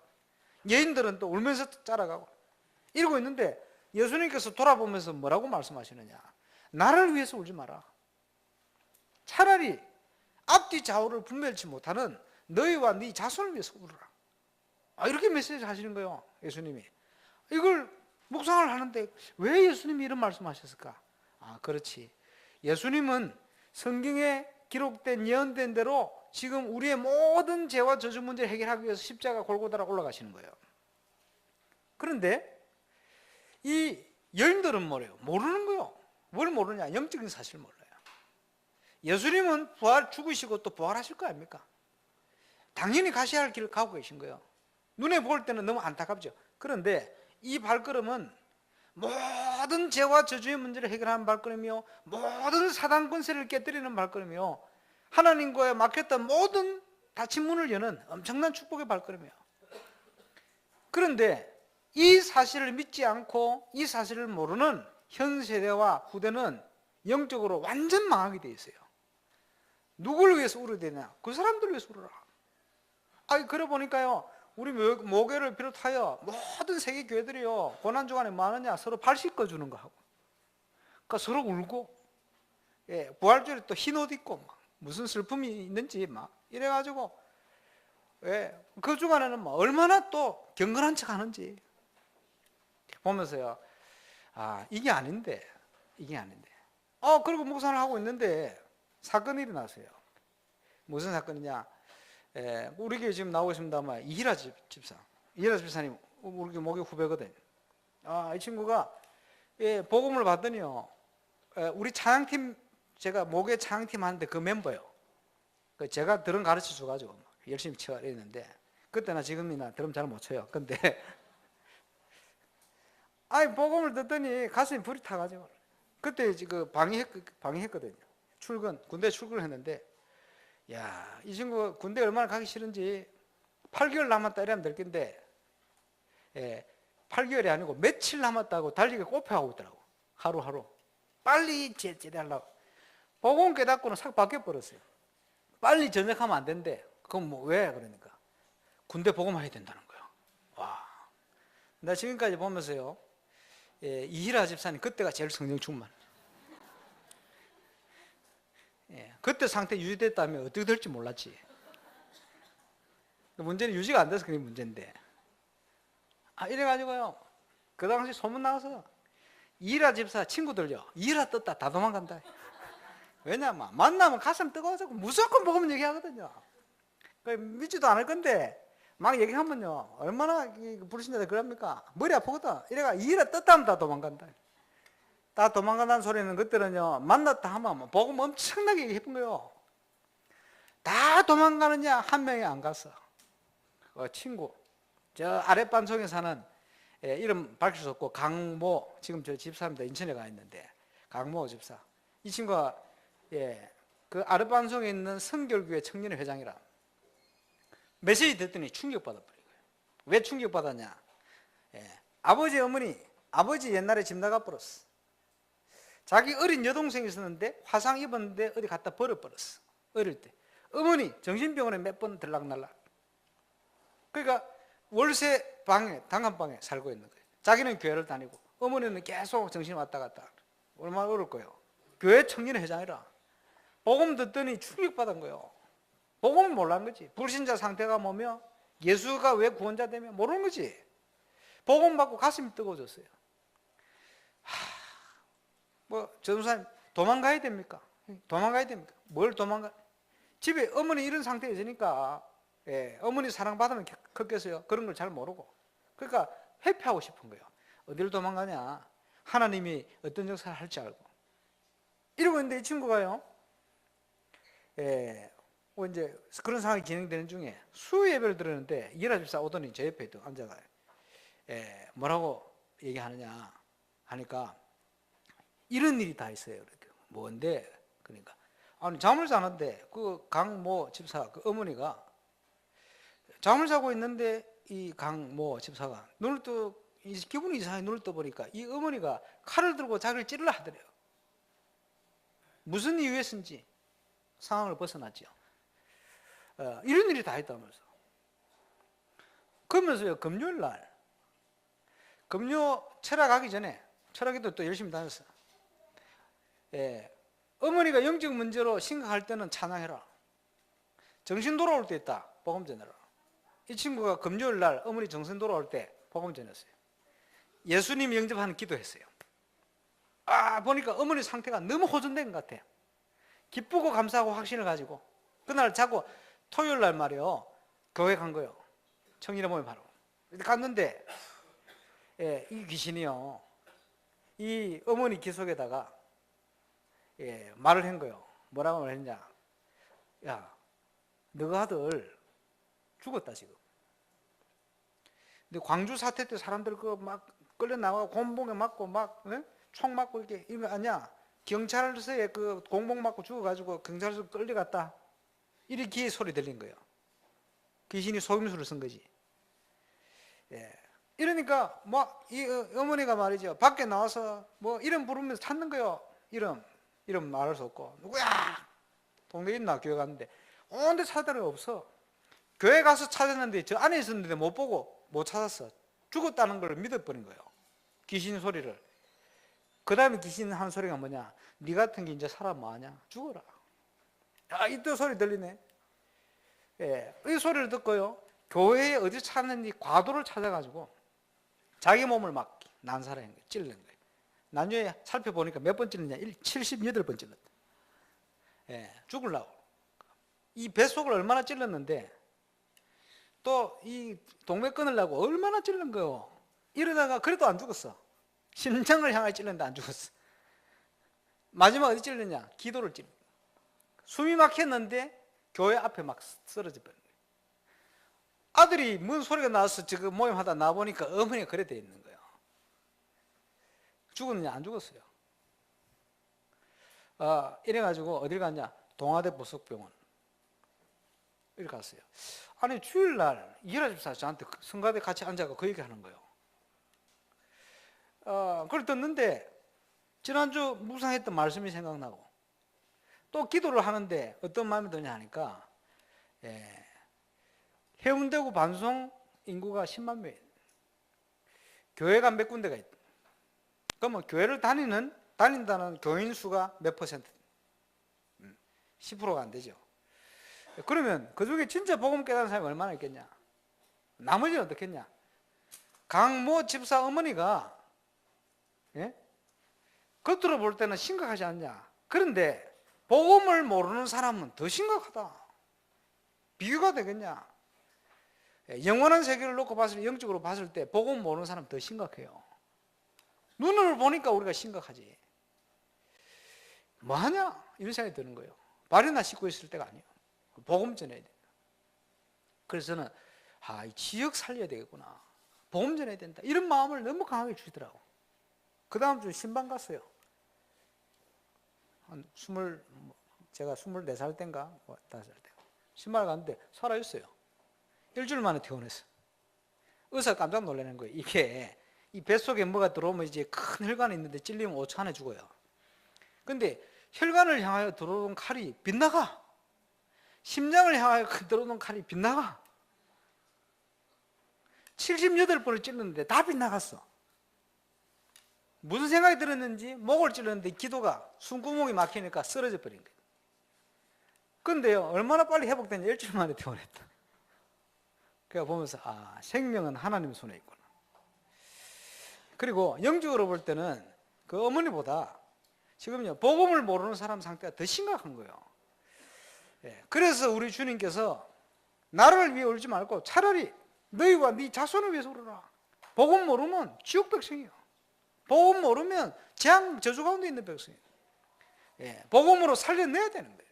여인들은 또 울면서 따라가고 이러고 있는데 예수님께서 돌아보면서 뭐라고 말씀하시느냐? 나를 위해서 울지 마라. 차라리 앞뒤 좌우를 분별치 못하는 너희와 네 자손을 위해서 울어라. 이렇게 메시지 하시는 거예요, 예수님이. 이걸 묵상을 하는데 왜 예수님이 이런 말씀하셨을까? 그렇지. 예수님은 성경에 기록된 예언된 대로 지금 우리의 모든 죄와 저주 문제를 해결하기 위해서 십자가 골고다라 올라가시는 거예요. 그런데 이 여인들은 뭐래요? 모르는 거예요. 뭘 모르냐? 영적인 사실을 몰라요. 예수님은 죽으시고 또 부활하실 거 아닙니까? 당연히 가셔야 할 길을 가고 계신 거예요. 눈에 볼 때는 너무 안타깝죠. 그런데 이 발걸음은 모든 죄와 저주의 문제를 해결하는 발걸음이요, 모든 사단 권세를 깨뜨리는 발걸음이요, 하나님과의 막혔던 모든 닫힌 문을 여는 엄청난 축복의 발걸음이에요. 그런데 이 사실을 믿지 않고 이 사실을 모르는 현 세대와 후대는 영적으로 완전 망하게 돼 있어요. 누구를 위해서 울어야 되냐? 그 사람들을 위해서 울어라. 그래 보니까요, 우리 모교를 비롯하여 모든 세계 교회들이요, 고난 주간에 뭐 하느냐? 서로 발 씻어주는 거 하고, 그러니까 서로 울고, 부활절에 또 흰 옷 입고, 무슨 슬픔이 있는지 막 이래가지고, 그 주간에는 뭐 얼마나 또 경건한 척 하는지 보면서요, 이게 아닌데. 그리고 묵상을 하고 있는데 사건이 일어났어요. 무슨 사건이냐? 우리 교회 지금 나오고 있습니다만 이희라 집사님, 우리 교회 목욕 후배거든요. 이 친구가 복음을 받더니요, 우리 찬양팀, 제가 목회 찬양팀 하는데 그 멤버예요. 제가 드럼 가르쳐 줘가지고 열심히 쳐야 했는데, 그때나 지금이나 드럼 잘 못 쳐요. 근데 복음을 듣더니 가슴이 불이 타가지고, 그때 그 방해했거든요. 군대 출근을 했는데, 이 친구 군대 얼마나 가기 싫은지 8개월 남았다 이러면 될 건데, 8개월이 아니고 며칠 남았다고 달리기 꼽혀하고 있더라고. 하루하루 빨리 제대하려고. 복음 깨닫고는 싹 바뀌어버렸어요. 빨리 전역하면 안 된대. 그럼 왜? 그러니까 군대 복음해야 된다는 거예요. 나 지금까지 보면서요, 이희라 집사님 그때가 제일 성령 충만. 그때 상태 유지됐다면 어떻게 될지 몰랐지. 문제는 유지가 안 돼서 그게 문제인데, 이래가지고요, 그 당시 소문 나가서 이희라 집사 친구들요, 이희라 떴다 다 도망간다. 왜냐면 만나면 가슴 뜨거워서 무조건 복음 얘기하거든요. 믿지도 않을 건데 막 얘기하면요, 얼마나 불신자들 그럽니까? 머리 아프거든. 이래가 이희라 떴다 하면 다 도망간다. 다 도망간다는 소리는 그때는요, 만났다 하면 복음 엄청나게 얘기해본 거예요. 다 도망가느냐? 한 명이 안 갔어. 친구, 저 아랫반송에 사는, 이름 밝힐 수 없고 강모, 지금 저 집사입니다. 인천에 가 있는데 강모 집사, 이 친구가 그 아랫반송에 있는 성결교회 청년회 회장이라. 메시지 듣더니 충격받아버린 거예요. 왜 충격받았냐? 아버지 어머니, 아버지 옛날에 집 나가버렸어. 자기 어린 여동생이 있었는데 화상 입었는데 어디 갖다 버려버렸어. 어릴 때 어머니 정신병원에 몇 번 들락날락. 그러니까 월세 방에, 단칸방에 살고 있는 거예요. 자기는 교회를 다니고 어머니는 계속 정신이 왔다 갔다. 얼마나 어려울 거예요. 교회 청년회 회장이라. 복음 듣더니 충격받은 거예요. 복음을 몰라는 거지. 불신자 상태가 뭐며, 예수가 왜 구원자 되며 모르는 거지. 복음 받고 가슴이 뜨거워졌어요. 전도사님 도망가야 됩니까? 도망가야 됩니까? 뭘 도망가? 집에 어머니 이런 상태에 있으니까, 어머니 사랑받으면 컸겠어요. 그런 걸 잘 모르고. 그러니까 회피하고 싶은 거예요. 어디를 도망가냐? 하나님이 어떤 역사를 할지 알고. 이러고 있는데 이 친구가요, 이제 그런 상황이 진행되는 중에 수요 예배를 드렸는데 이라 집사 오더니 제 옆에 또 앉아가 뭐라고 얘기하느냐 하니까 이런 일이 다 있어요. 이렇게 뭔데? 그러니까 아니 잠을 자는데 그 강모 집사 그 어머니가 잠을 자고 있는데 이 강모 집사가 눈을 떠 기분이 이상하게 눈을 떠 보니까 이 어머니가 칼을 들고 자기를 찌르려 하더래요. 무슨 이유에서인지 상황을 벗어났죠. 이런 일이 다 있다면서. 그러면서요 금요일 날 금요 철학하기 전에 철학기도 또 열심히 다녔어. 어머니가 영적 문제로 심각할 때는 찬양해라. 정신 돌아올 때 있다. 복음 전해라. 이 친구가 금요일 날 어머니 정신 돌아올 때 복음 전했어요. 예수님 영접하는 기도했어요. 보니까 어머니 상태가 너무 호전된 것 같아요. 기쁘고 감사하고 확신을 가지고 그날 자고 토요일 날 말이요 교회 간 거예요. 청년의 몸에 바로 갔는데 이 귀신이요 이 어머니 귀 속에다가 말을 한 거예요. 뭐라고 말했냐? 야, 너희 아들 죽었다 지금. 근데 광주 사태 때 사람들 그 막 끌려 나가고 곤봉에 맞고 막 총 맞고 이렇게 이거 아니야? 경찰서에 그 공복 맞고 죽어가지고 경찰서 끌려갔다. 이렇게 소리 들린 거예요. 귀신이 속임수를 쓴 거지. 이러니까 뭐 이 어머니가 말이죠. 밖에 나와서 뭐 이름 부르면서 찾는 거예요. 이름 말할 수 없고 누구야? 동네 있나 교회 갔는데 온데 찾아가 없어. 교회 가서 찾았는데 저 안에 있었는데 못 보고 못 찾았어. 죽었다는 걸 믿어버린 거예요. 귀신 소리를. 그 다음에 귀신 한 소리가 뭐냐? 네 같은 게 이제 사람 뭐하냐? 죽어라. 이때 소리 들리네. 이 소리를 듣고요. 교회에 어디 찾는지 과도를 찾아가지고 자기 몸을 막 난사라는 거예요. 찔른 거예요. 나중에 살펴보니까 몇 번 찔렀냐? 78번 찔렀다. 죽으려고. 이 뱃속을 얼마나 찔렀는데 또 이 동맥 끊으려고 얼마나 찔른 거예요. 이러다가 그래도 안 죽었어. 심장을 향해 찔렀는데 안 죽었어. 마지막 어디 찔렀냐? 기도를 찔렀어. 숨이 막혔는데 교회 앞에 막 쓰러져 버린 거예요. 아들이 뭔 소리가 나서 지금 모임하다 나보니까 어머니가 그래 돼 있는 거예요. 죽었느냐? 안 죽었어요. 이래가지고 어딜 갔냐? 동아대 보석병원. 이렇게 갔어요. 아니 주일날 이해라 집사 저한테 성가대 같이 앉아서 그 얘기 하는 거예요. 그걸 듣는데 지난주 묵상했던 말씀이 생각나고 또 기도를 하는데 어떤 마음이 드냐 하니까 해운대구 반송 인구가 10만 명이에요. 교회가 몇 군데가 있다. 그러면 교회를 다닌다는 교인 수가 몇 퍼센트? 10%가 안 되죠. 그러면 그 중에 진짜 복음 깨달은 사람이 얼마나 있겠냐? 나머지는 어떻겠냐? 강모 집사 어머니가 겉으로 볼 때는 심각하지 않냐? 그런데 복음을 모르는 사람은 더 심각하다. 비교가 되겠냐? 영원한 세계를 놓고 봤을 때, 영적으로 봤을 때 복음 모르는 사람 더 심각해요. 눈을 보니까 우리가 심각하지. 뭐하냐? 이런 생각이 드는 거예요. 발이나 씻고 있을 때가 아니에요. 복음 전해야 된다. 그래서 저는 이 지역 살려야 되겠구나. 복음 전해야 된다. 이런 마음을 너무 강하게 주시더라고. 그 다음 주 신방 갔어요. 제가 24살 때인가 5살 때 신방 갔는데 살아있어요. 일주일 만에 퇴원했어. 의사가 깜짝 놀라는 거예요. 이게 이 뱃속에 뭐가 들어오면 이제 큰 혈관이 있는데 찔리면 5초 안에 죽어요. 근데 혈관을 향하여 들어오는 칼이 빗나가. 심장을 향하여 들어오는 칼이 빗나가. 78번을 찔렀는데 다 빗나갔어. 무슨 생각이 들었는지 목을 찔렀는데 기도가 숨구멍이 막히니까 쓰러져 버린 거예요. 근데요 얼마나 빨리 회복됐냐? 일주일 만에 퇴원했다. 그래서 보면서 생명은 하나님 손에 있구나. 그리고 영적으로 볼 때는 그 어머니보다 지금요 복음을 모르는 사람 상태가 더 심각한 거예요. 그래서 우리 주님께서 나를 위해 울지 말고 차라리 너희와 네 자손을 위해서 울어라. 복음 모르면 지옥 백성이에요. 복음 모르면 재앙 저주 가운데 있는 백성이에요. 복음으로 살려내야 되는 거예요.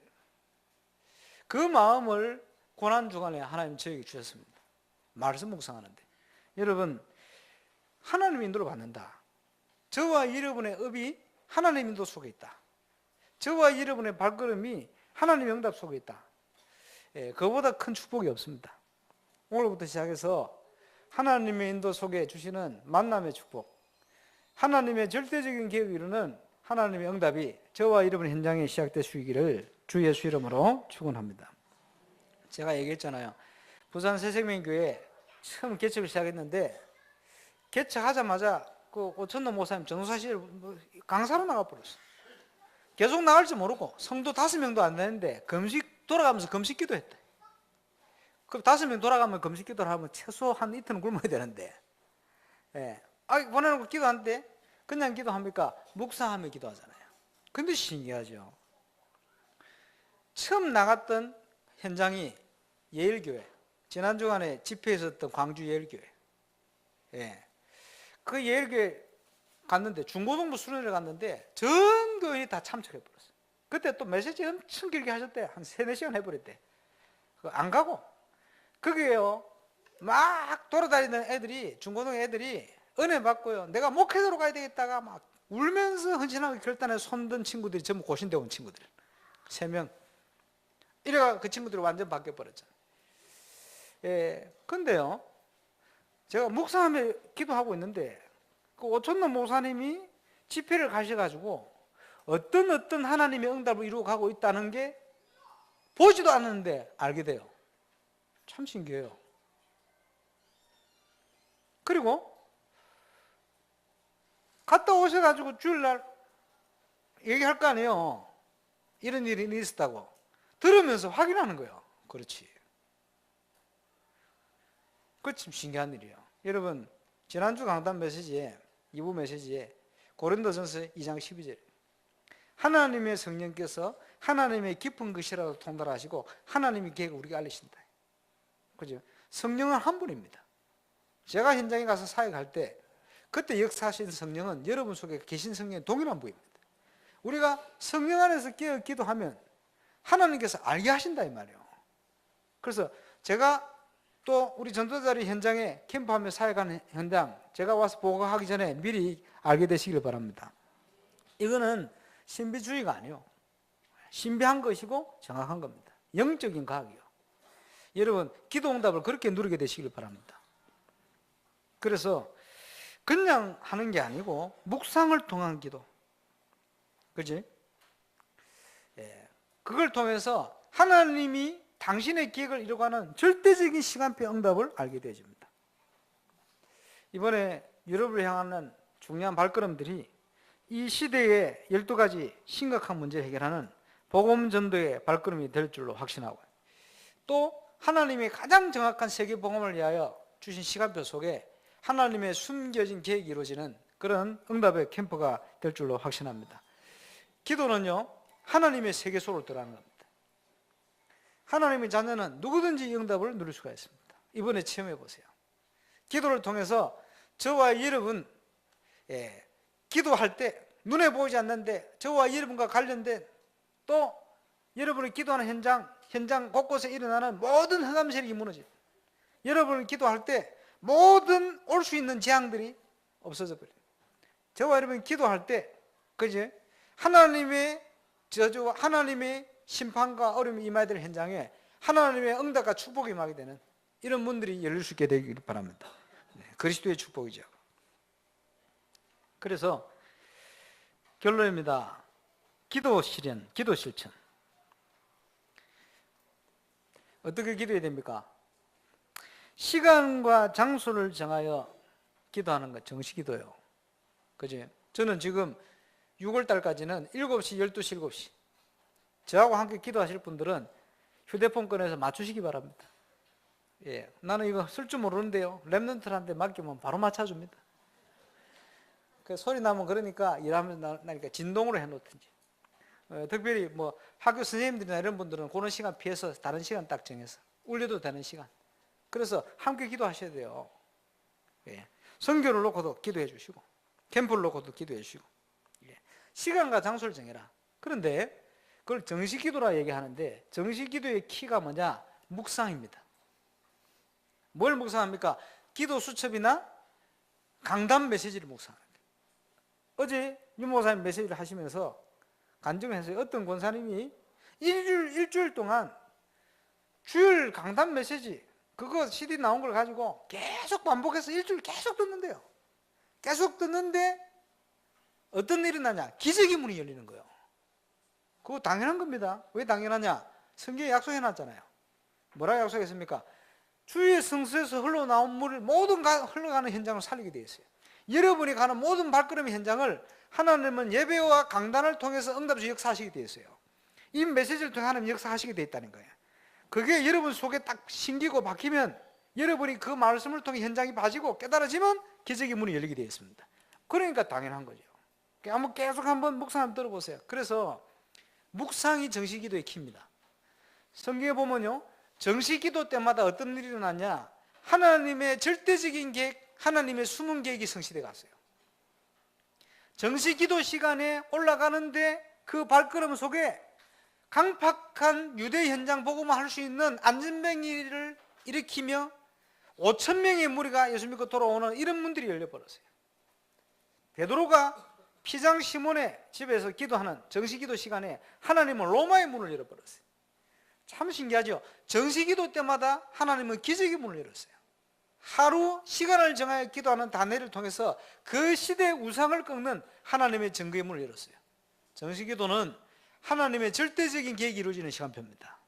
그 마음을 고난주간에 하나님 저에게 주셨습니다. 말씀 묵상하는데 여러분, 하나님 인도를 받는다. 저와 여러분의 업이 하나님 인도 속에 있다. 저와 여러분의 발걸음이 하나님의 응답 속에 있다. 그보다 큰 축복이 없습니다. 오늘부터 시작해서 하나님의 인도 속에 주시는 만남의 축복, 하나님의 절대적인 계획을 이루는 하나님의 응답이 저와 여러분 현장에 시작되시기를 주 예수 이름으로 축원합니다. 제가 얘기했잖아요. 부산 새생명교회 처음 개척을 시작했는데 개척하자마자 그 오천노 목사님 전도사실 강사로 나가버렸어. 계속 나갈지 모르고 성도 5명도 안 되는데 돌아가면서 금식 기도했대. 그럼 5명 돌아가면 금식 기도를 하면 최소 한 이틀은 굶어야 되는데, 보내놓고 기도하는데 그냥 기도합니까? 묵상하며 기도하잖아요. 근데 신기하죠. 처음 나갔던 현장이 예일교회, 지난 주간에 집회에 있었던 광주 예일교회. 그 예일교회 갔는데 중고등부 수련회를 갔는데 전 교인이 다 참석해버렸어요. 그때 또 메시지 엄청 길게 하셨대. 한 3-4시간 해버렸대. 안 가고 거기에요 막 돌아다니는 애들이, 중고등 애들이 은혜 받고요, 내가 목회자로 가야 되겠다가 막 울면서 헌신하고 결단해 손든 친구들이 전부 고신대 온 친구들 3명. 이래가 그 친구들이 완전 바뀌어버렸잖아요. 근데요, 제가 묵상하며 기도하고 있는데 그 오천노 목사님이 집회를 가셔가지고 어떤 하나님의 응답을 이루어 가고 있다는 게 보지도 않았는데 알게 돼요. 참 신기해요. 그리고 갔다 오셔가지고 주일날 얘기할 거 아니에요. 이런 일이 있었다고. 들으면서 확인하는 거예요. 그렇지. 그 참 신기한 일이에요. 여러분, 지난주 강단 메시지에 2부 메시지에 고린도전서 2장 12절, 하나님의 성령께서 하나님의 깊은 것이라도 통달하시고 하나님의 계획을 우리가 알리신다. 그죠? 성령은 한 분입니다. 제가 현장에 가서 사역할 때 그때 역사하신 성령은 여러분 속에 계신 성령의 동일한 분입니다. 우리가 성령 안에서 깨어 기도하면 하나님께서 알게 하신다 이 말이에요. 그래서 제가 또 우리 전도자리 현장에 캠프하며 사역하는 현장, 제가 와서 보고하기 전에 미리 알게 되시길 바랍니다. 이거는 신비주의가 아니에요. 신비한 것이고 정확한 겁니다. 영적인 과학이요. 여러분, 기도 응답을 그렇게 누리게 되시길 바랍니다. 그래서 그냥 하는 게 아니고 묵상을 통한 기도, 그렇지? 그걸 통해서 하나님이 당신의 계획을 이루어가는 절대적인 시간표 응답을 알게 되어집니다. 이번에 유럽을 향하는 중요한 발걸음들이 이 시대의 12가지 심각한 문제를 해결하는 복음 전도의 발걸음이 될 줄로 확신하고, 또 하나님의 가장 정확한 세계 복음을 위하여 주신 시간표 속에 하나님의 숨겨진 계획이 이루어지는 그런 응답의 캠프가 될 줄로 확신합니다. 기도는요, 하나님의 세계 속으로 들어가는 겁니다. 하나님의 자녀는 누구든지 응답을 누릴 수가 있습니다. 이번에 체험해 보세요. 기도를 통해서 저와 여러분, 기도할 때 눈에 보이지 않는데 저와 여러분과 관련된, 또 여러분이 기도하는 현장 곳곳에 일어나는 모든 흑암 세력이 무너집니다. 여러분이 기도할 때 모든 올 수 있는 재앙들이 없어져 버립니다. 저와 여러분이 기도할 때, 그지? 하나님의 저주와 하나님의 심판과 어려움이 임하게 될 현장에 하나님의 응답과 축복이 임하게 되는 이런 문들이 열릴 수 있게 되기를 바랍니다. 그리스도의 축복이죠. 그래서 결론입니다. 기도 실현, 기도 실천. 어떻게 기도해야 됩니까? 시간과 장소를 정하여 기도하는 것, 정시기도예요. 그지? 저는 지금 6월 달까지는 7시, 12시, 7시. 저하고 함께 기도하실 분들은 휴대폰 꺼내서 맞추시기 바랍니다. 나는 이거 쓸 줄 모르는데요. 랩런트한테 맡기면 바로 맞춰줍니다. 그 소리 나면 그러니까 일하면 나니까 진동으로 해놓든지. 특별히 뭐 학교 선생님들이나 이런 분들은 그런 시간 피해서 다른 시간 딱 정해서 울려도 되는 시간. 그래서 함께 기도하셔야 돼요. 선교를 놓고도 기도해 주시고, 캠프를 놓고도 기도해 주시고. 시간과 장소를 정해라. 그런데 그걸 정식기도라 얘기하는데 정식기도의 키가 뭐냐? 묵상입니다. 뭘 묵상합니까? 기도 수첩이나 강단 메시지를 묵상하는 거예요. 어제 윤 목사님 메시지를 하시면서 간증해서 어떤 권사님이 일주일 동안 주일 강단 메시지 그거 CD 나온 걸 가지고 계속 반복해서 일주일 계속 듣는데요. 계속 듣는데 어떤 일이 나냐? 기적의 문이 열리는 거예요. 그거 당연한 겁니다. 왜 당연하냐? 성경에 약속해놨잖아요. 뭐라 약속했습니까? 주의 성수에서 흘러나온 물을 모든 흘러가는 현장을 살리게 되어 있어요. 여러분이 가는 모든 발걸음 현장을 하나님은 예배와 강단을 통해서 응답주 역사하시게 되어 있어요. 이 메시지를 통해 하나님 역사하시게 되어 있다는 거예요. 그게 여러분 속에 딱 심기고 박히면 여러분이 그 말씀을 통해 현장이 봐지고 깨달아지면 기적의 문이 열리게 되어 있습니다. 그러니까 당연한 거죠. 한번 계속 한번 묵상 한번 들어보세요. 그래서 묵상이 정식기도의 키입니다. 성경에 보면요, 정식기도 때마다 어떤 일이 일어나냐? 하나님의 절대적인 계획, 하나님의 숨은 계획이 성취돼 갔어요. 정식기도 시간에 올라가는데 그 발걸음 속에 강팍한 유대 현장 보고만 할 수 있는 안전병기를 일으키며 5천 명의 무리가 예수 믿고 돌아오는 이런 문들이 열려버렸어요. 베드로가 피장 시몬의 집에서 기도하는 정식기도 시간에 하나님은 로마의 문을 열어버렸어요. 참 신기하죠. 정식기도 때마다 하나님은 기적의 문을 열었어요. 하루 시간을 정하여 기도하는 다니엘을 통해서 그 시대의 우상을 꺾는 하나님의 증거의 문을 열었어요. 정식기도는 하나님의 절대적인 계획이 이루어지는 시간표입니다.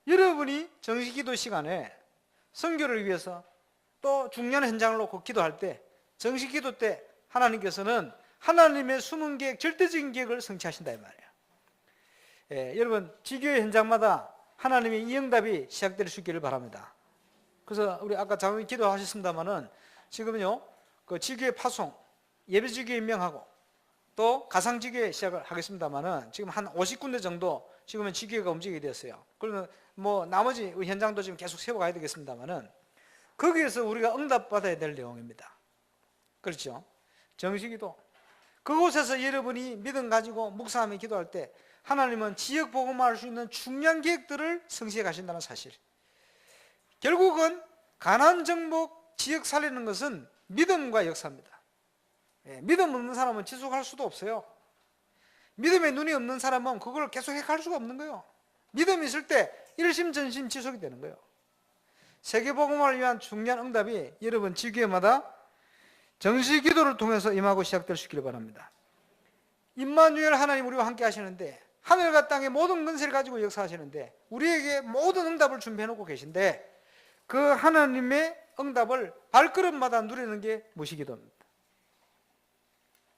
여러분이 정식기도 시간에 선교를 위해서 또 중요한 현장을 놓고 기도할 때 정식기도 때 하나님께서는 하나님의 숨은 계획, 절대적인 계획을 성취하신다 이 말이에요. 여러분 지교회 현장마다 하나님의 이 응답이 시작될 수 있기를 바랍니다. 그래서 우리 아까 장로님 기도하셨습니다마는 지금은요 그 지교회 파송, 예배지교회 임명하고 또 가상지교회 시작을 하겠습니다마는 지금 한 50군데 정도 지금은 지교회가 움직이게 되었어요. 그러면 뭐 나머지 현장도 지금 계속 세워가야 되겠습니다마는 거기에서 우리가 응답받아야 될 내용입니다. 그렇죠? 정식기도. 그곳에서 여러분이 믿음 가지고 묵상하며 기도할 때 하나님은 지역 복음화 할 수 있는 중요한 계획들을 성취해 가신다는 사실. 결국은 가나안 정복 지역 살리는 것은 믿음과 역사입니다. 믿음 없는 사람은 지속할 수도 없어요. 믿음의 눈이 없는 사람은 그걸 계속 해갈 수가 없는 거예요. 믿음이 있을 때 일심전심 지속이 되는 거예요. 세계복음화를 위한 중요한 응답이 여러분 지교회마다 정식기도를 통해서 임하고 시작될 수 있기를 바랍니다. 임마누엘 하나님 우리와 함께 하시는데 하늘과 땅의 모든 근세를 가지고 역사하시는데 우리에게 모든 응답을 준비해 놓고 계신데 그 하나님의 응답을 발걸음마다 누리는 게 무시기도입니다.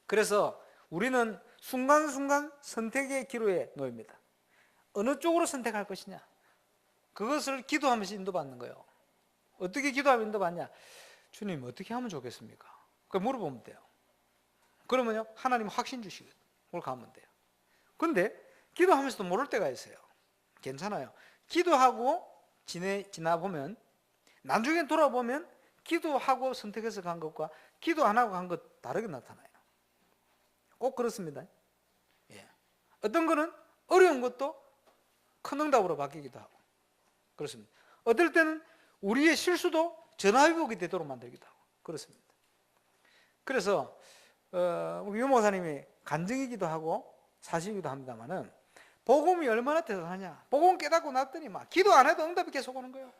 그래서 우리는 순간순간 선택의 기로에 놓입니다. 어느 쪽으로 선택할 것이냐? 그것을 기도하면서 인도받는 거예요. 어떻게 기도하면 인도받냐? 주님 어떻게 하면 좋겠습니까? 그걸 물어보면 돼요. 그러면요 하나님 확신 주시거든요. 그걸 가면 돼요. 근데 기도하면서도 모를 때가 있어요. 괜찮아요. 기도하고 지나보면 나중에 돌아보면 기도하고 선택해서 간 것과 기도 안 하고 간 것 다르게 나타나요. 꼭 그렇습니다. 예. 어떤 거는 어려운 것도 큰 응답으로 바뀌기도 하고 그렇습니다. 어떨 때는 우리의 실수도 전화위복이 되도록 만들기도 하고 그렇습니다. 그래서 우리 유 목사님이 간증이기도 하고 사실이기도 합니다만은 복음이 얼마나 대단하냐. 복음 깨닫고 났더니 막 기도 안 해도 응답이 계속 오는 거예요.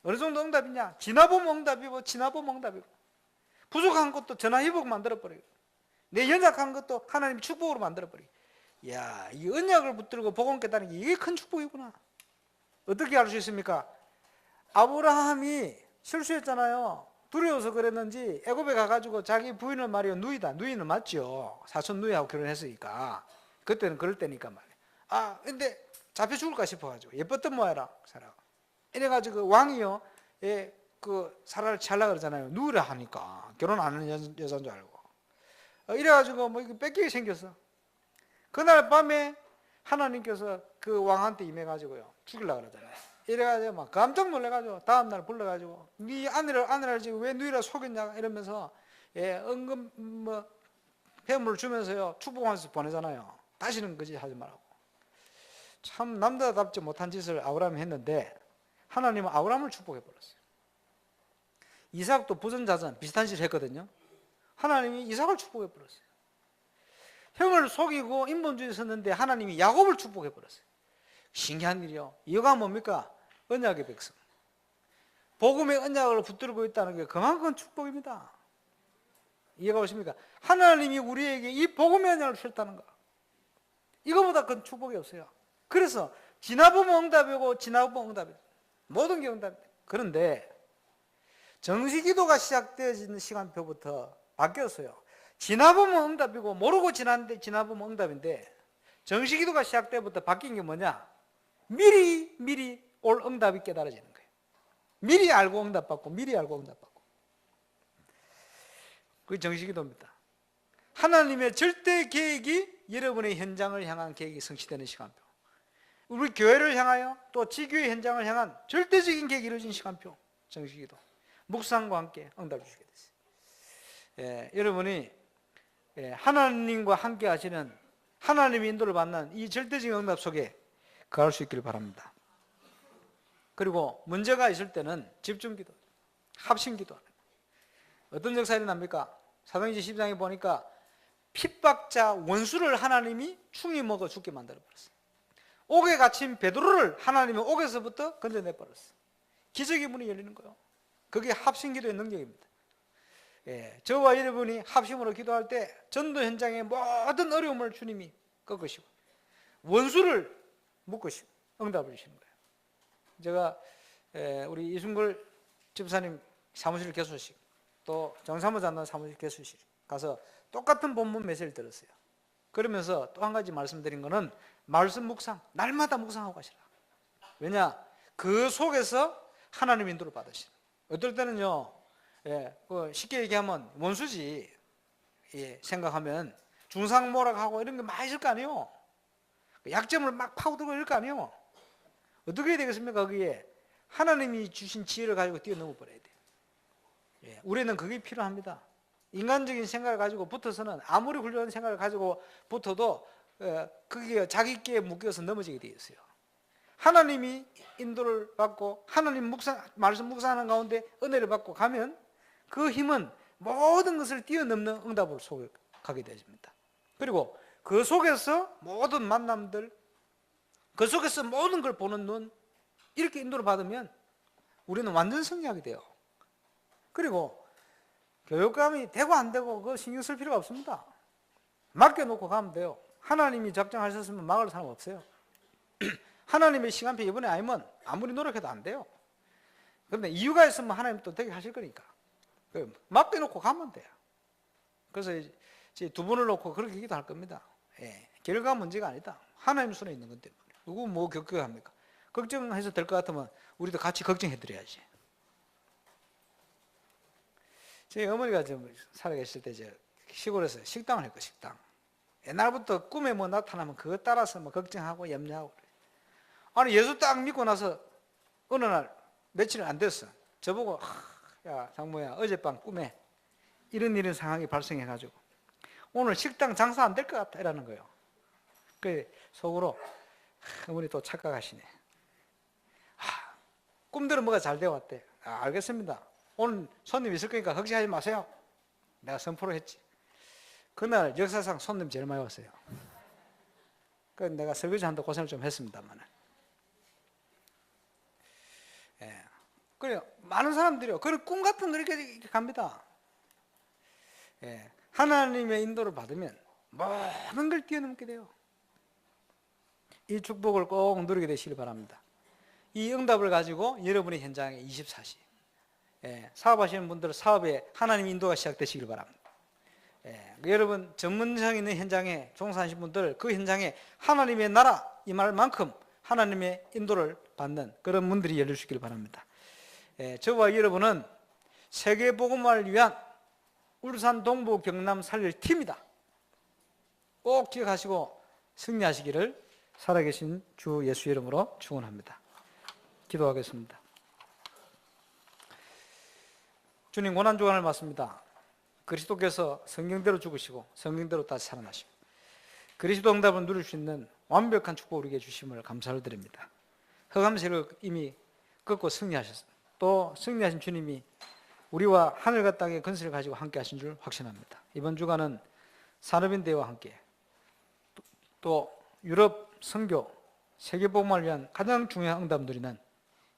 어느 정도 응답이냐? 지나보면 응답이고 지나보면 응답이고 부족한 것도 전화위복 만들어버리고 내 연약한 것도 하나님이 축복으로 만들어버리고 이야 이 언약을 붙들고 복음 깨닫는 게 이게 큰 축복이구나. 어떻게 알 수 있습니까? 아브라함이 실수했잖아요. 두려워서 그랬는지 애굽에 가가지고 자기 부인을 말이요 누이다. 누이는 맞죠. 사촌 누이하고 결혼했으니까 그때는 그럴 때니까 말이에요. 아 근데 잡혀 죽을까 싶어가지고 예뻤던 모야라 사라. 이래가지고 왕이요 그 사라를 취하려고 그러잖아요. 누이라 하니까 결혼 안 하는 여자인 줄 알고 이래가지고 뭐 뺏기게 생겼어. 그날 밤에 하나님께서 그 왕한테 임해가지고요 죽이려고 그러잖아요. 이래가지고 막 깜짝 놀래가지고 다음날 불러가지고 네 아내를 지금 왜 누이라 속였냐 이러면서 은금 뭐 폐물을 주면서요 축복하면서 보내잖아요. 다시는 그 짓 하지 말라고. 참 남자답지 못한 짓을 아브라함이 했는데 하나님은 아브라함을 축복해 버렸어요. 이삭도 부전자전 비슷한 짓을 했거든요. 하나님이 이삭을 축복해 버렸어요. 형을 속이고 인본주의에 섰는데 하나님이 야곱을 축복해 버렸어요. 신기한 일이요. 이거가 뭡니까? 언약의 백성. 복음의 언약을 붙들고 있다는 게 그만큼 축복입니다. 이해가 오십니까? 하나님이 우리에게 이 복음의 언약을 주셨다는 거. 이거보다 큰 축복이 없어요. 그래서 지나보면 응답이고 지나보면 응답이에요. 모든 게 응답이에요. 그런데 정시기도가 시작되어지는 시간표부터 바뀌었어요. 지나보면 응답이고 모르고 지났는데 지나보면 응답인데 정시기도가 시작 때부터 바뀐 게 뭐냐? 미리 올 응답이 깨달아지는 거예요. 미리 알고 응답받고 미리 알고 응답받고. 그게 정시기도입니다. 하나님의 절대 계획이 여러분의 현장을 향한 계획이 성취되는 시간표. 우리 교회를 향하여 또 지교의 현장을 향한 절대적인 계획이 이루어진 시간표. 정시기도. 묵상과 함께 응답 주시게 됐어요. 여러분이 하나님과 함께 하시는 하나님의 인도를 받는 이 절대적인 응답 속에 거할 수 있기를 바랍니다. 그리고 문제가 있을 때는 집중기도, 합심기도. 어떤 역사 일어납니까? 사도행전 12장에 보니까 핍박자 원수를 하나님이 충이 먹어 죽게 만들어버렸어요. 옥에 갇힌 베드로를 하나님이 옥에서부터 건져내버렸어요. 기적의 문이 열리는 거예요. 그게 합심기도의 능력입니다. 저와 여러분이 합심으로 기도할 때 전도 현장의 모든 어려움을 주님이 꺾으시고 원수를 묶으시고 응답을 주시는 거예요. 제가 우리 이순걸 집사님 사무실 개소식 또 정사모 장로님 사무실 개소식 가서 똑같은 본문 메시지를 들었어요. 그러면서 또 한 가지 말씀드린 거는 말씀 묵상, 날마다 묵상하고 가시라. 왜냐? 그 속에서 하나님 인도를 받으시라. 어떨 때는요, 쉽게 얘기하면 원수지 생각하면 중상모략하고 이런 게 많이 있을 거 아니에요. 약점을 막 파고들고 이럴 거 아니에요. 어떻게 해야 되겠습니까? 거기에 하나님이 주신 지혜를 가지고 뛰어넘어 버려야 돼요. 우리는 그게 필요합니다. 인간적인 생각을 가지고 붙어서는 아무리 훌륭한 생각을 가지고 붙어도 그게 자기께 묶여서 넘어지게 되어 있어요. 하나님이 인도를 받고 하나님 말씀 묵상하는 가운데 은혜를 받고 가면 그 힘은 모든 것을 뛰어넘는 응답을 속에 가게 되십니다. 그리고 그 속에서 모든 만남들, 그 속에서 모든 걸 보는 눈, 이렇게 인도를 받으면 우리는 완전 승리하게 돼요. 그리고 교육감이 되고 안 되고 그거 신경 쓸 필요가 없습니다. 맡겨놓고 가면 돼요. 하나님이 작정하셨으면 막을 사람 없어요. 하나님의 시간표 이번에 아니면 아무리 노력해도 안 돼요. 그런데 이유가 있으면 하나님 또 되게 하실 거니까 맡겨놓고 가면 돼요. 그래서 이제 두 분을 놓고 그렇게 기도할 겁니다. 결과가 문제가 아니다. 하나님 손에 있는 건데 누구 뭐 걱정합니까? 걱정해서 될 것 같으면 우리도 같이 걱정해드려야지. 제 어머니가 좀 살아계실 때 시골에서 식당을 했고 식당. 옛날부터 꿈에 뭐 나타나면 그거 따라서 뭐 걱정하고 염려하고. 아니 예수 딱 믿고 나서 어느 날 며칠 안 됐어. 저보고 야 장모야 어젯밤 꿈에 이런 상황이 발생해가지고 오늘 식당 장사 안 될 것 같다 이라는 거예요. 그 속으로 어머니 또 착각하시네. 꿈대로 뭐가 잘 되어 왔대. 알겠습니다. 오늘 손님 있을 거니까 걱정하지 마세요. 내가 선포를 했지. 그날 역사상 손님 제일 많이 왔어요. 그래서 내가 설거지 한다 고생을 좀 했습니다만. 그래요. 많은 사람들이요. 그런 꿈 같은 걸 이렇게 갑니다. 하나님의 인도를 받으면 모든 걸 뛰어넘게 돼요. 이 축복을 꼭 누리게 되시길 바랍니다. 이 응답을 가지고 여러분의 현장에 24시 사업하시는 분들은 사업에 하나님 인도가 시작되시길 바랍니다. 여러분 전문성 있는 현장에 종사하시는 분들 그 현장에 하나님의 나라 임할 하나님의 인도를 받는 그런 문들이 열려주시길 바랍니다. 저와 여러분은 세계복음화를 위한 울산 동부 경남 살릴 팀이다. 꼭 기억하시고 승리하시기를 살아계신 주 예수 이름으로 축원합니다. 기도하겠습니다. 주님 고난주간을 맞습니다. 그리스도께서 성경대로 죽으시고 성경대로 다시 살아나시고 그리스도 응답을 누릴 수 있는 완벽한 축복 우리에게 주심을 감사를 드립니다. 흑암세를 이미 꺾고 승리하셨습니다. 또 승리하신 주님이 우리와 하늘과 땅의 건설을 가지고 함께 하신 줄 확신합니다. 이번 주간은 산업인대회와 함께 또 유럽 선교 세계복음을 위한 가장 중요한 응답 누리는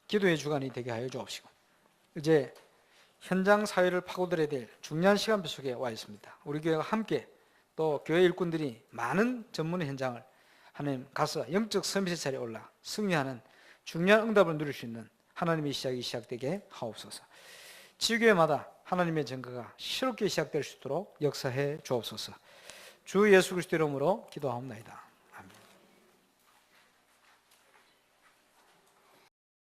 기도의 주간이 되게 하여 주옵시고, 이제 현장 사회를 파고들어야 될 중요한 시간표 속에 와 있습니다. 우리 교회가 함께 또 교회 일꾼들이 많은 전문의 현장을 하나님 가서 영적 서밋의 자리에 올라 승리하는 중요한 응답을 누릴 수 있는 하나님의 시작이 시작되게 하옵소서. 지교회마다 하나님의 전가가 새롭게 시작될 수 있도록 역사해 주옵소서. 주 예수 그리스도 이름으로 기도하옵나이다.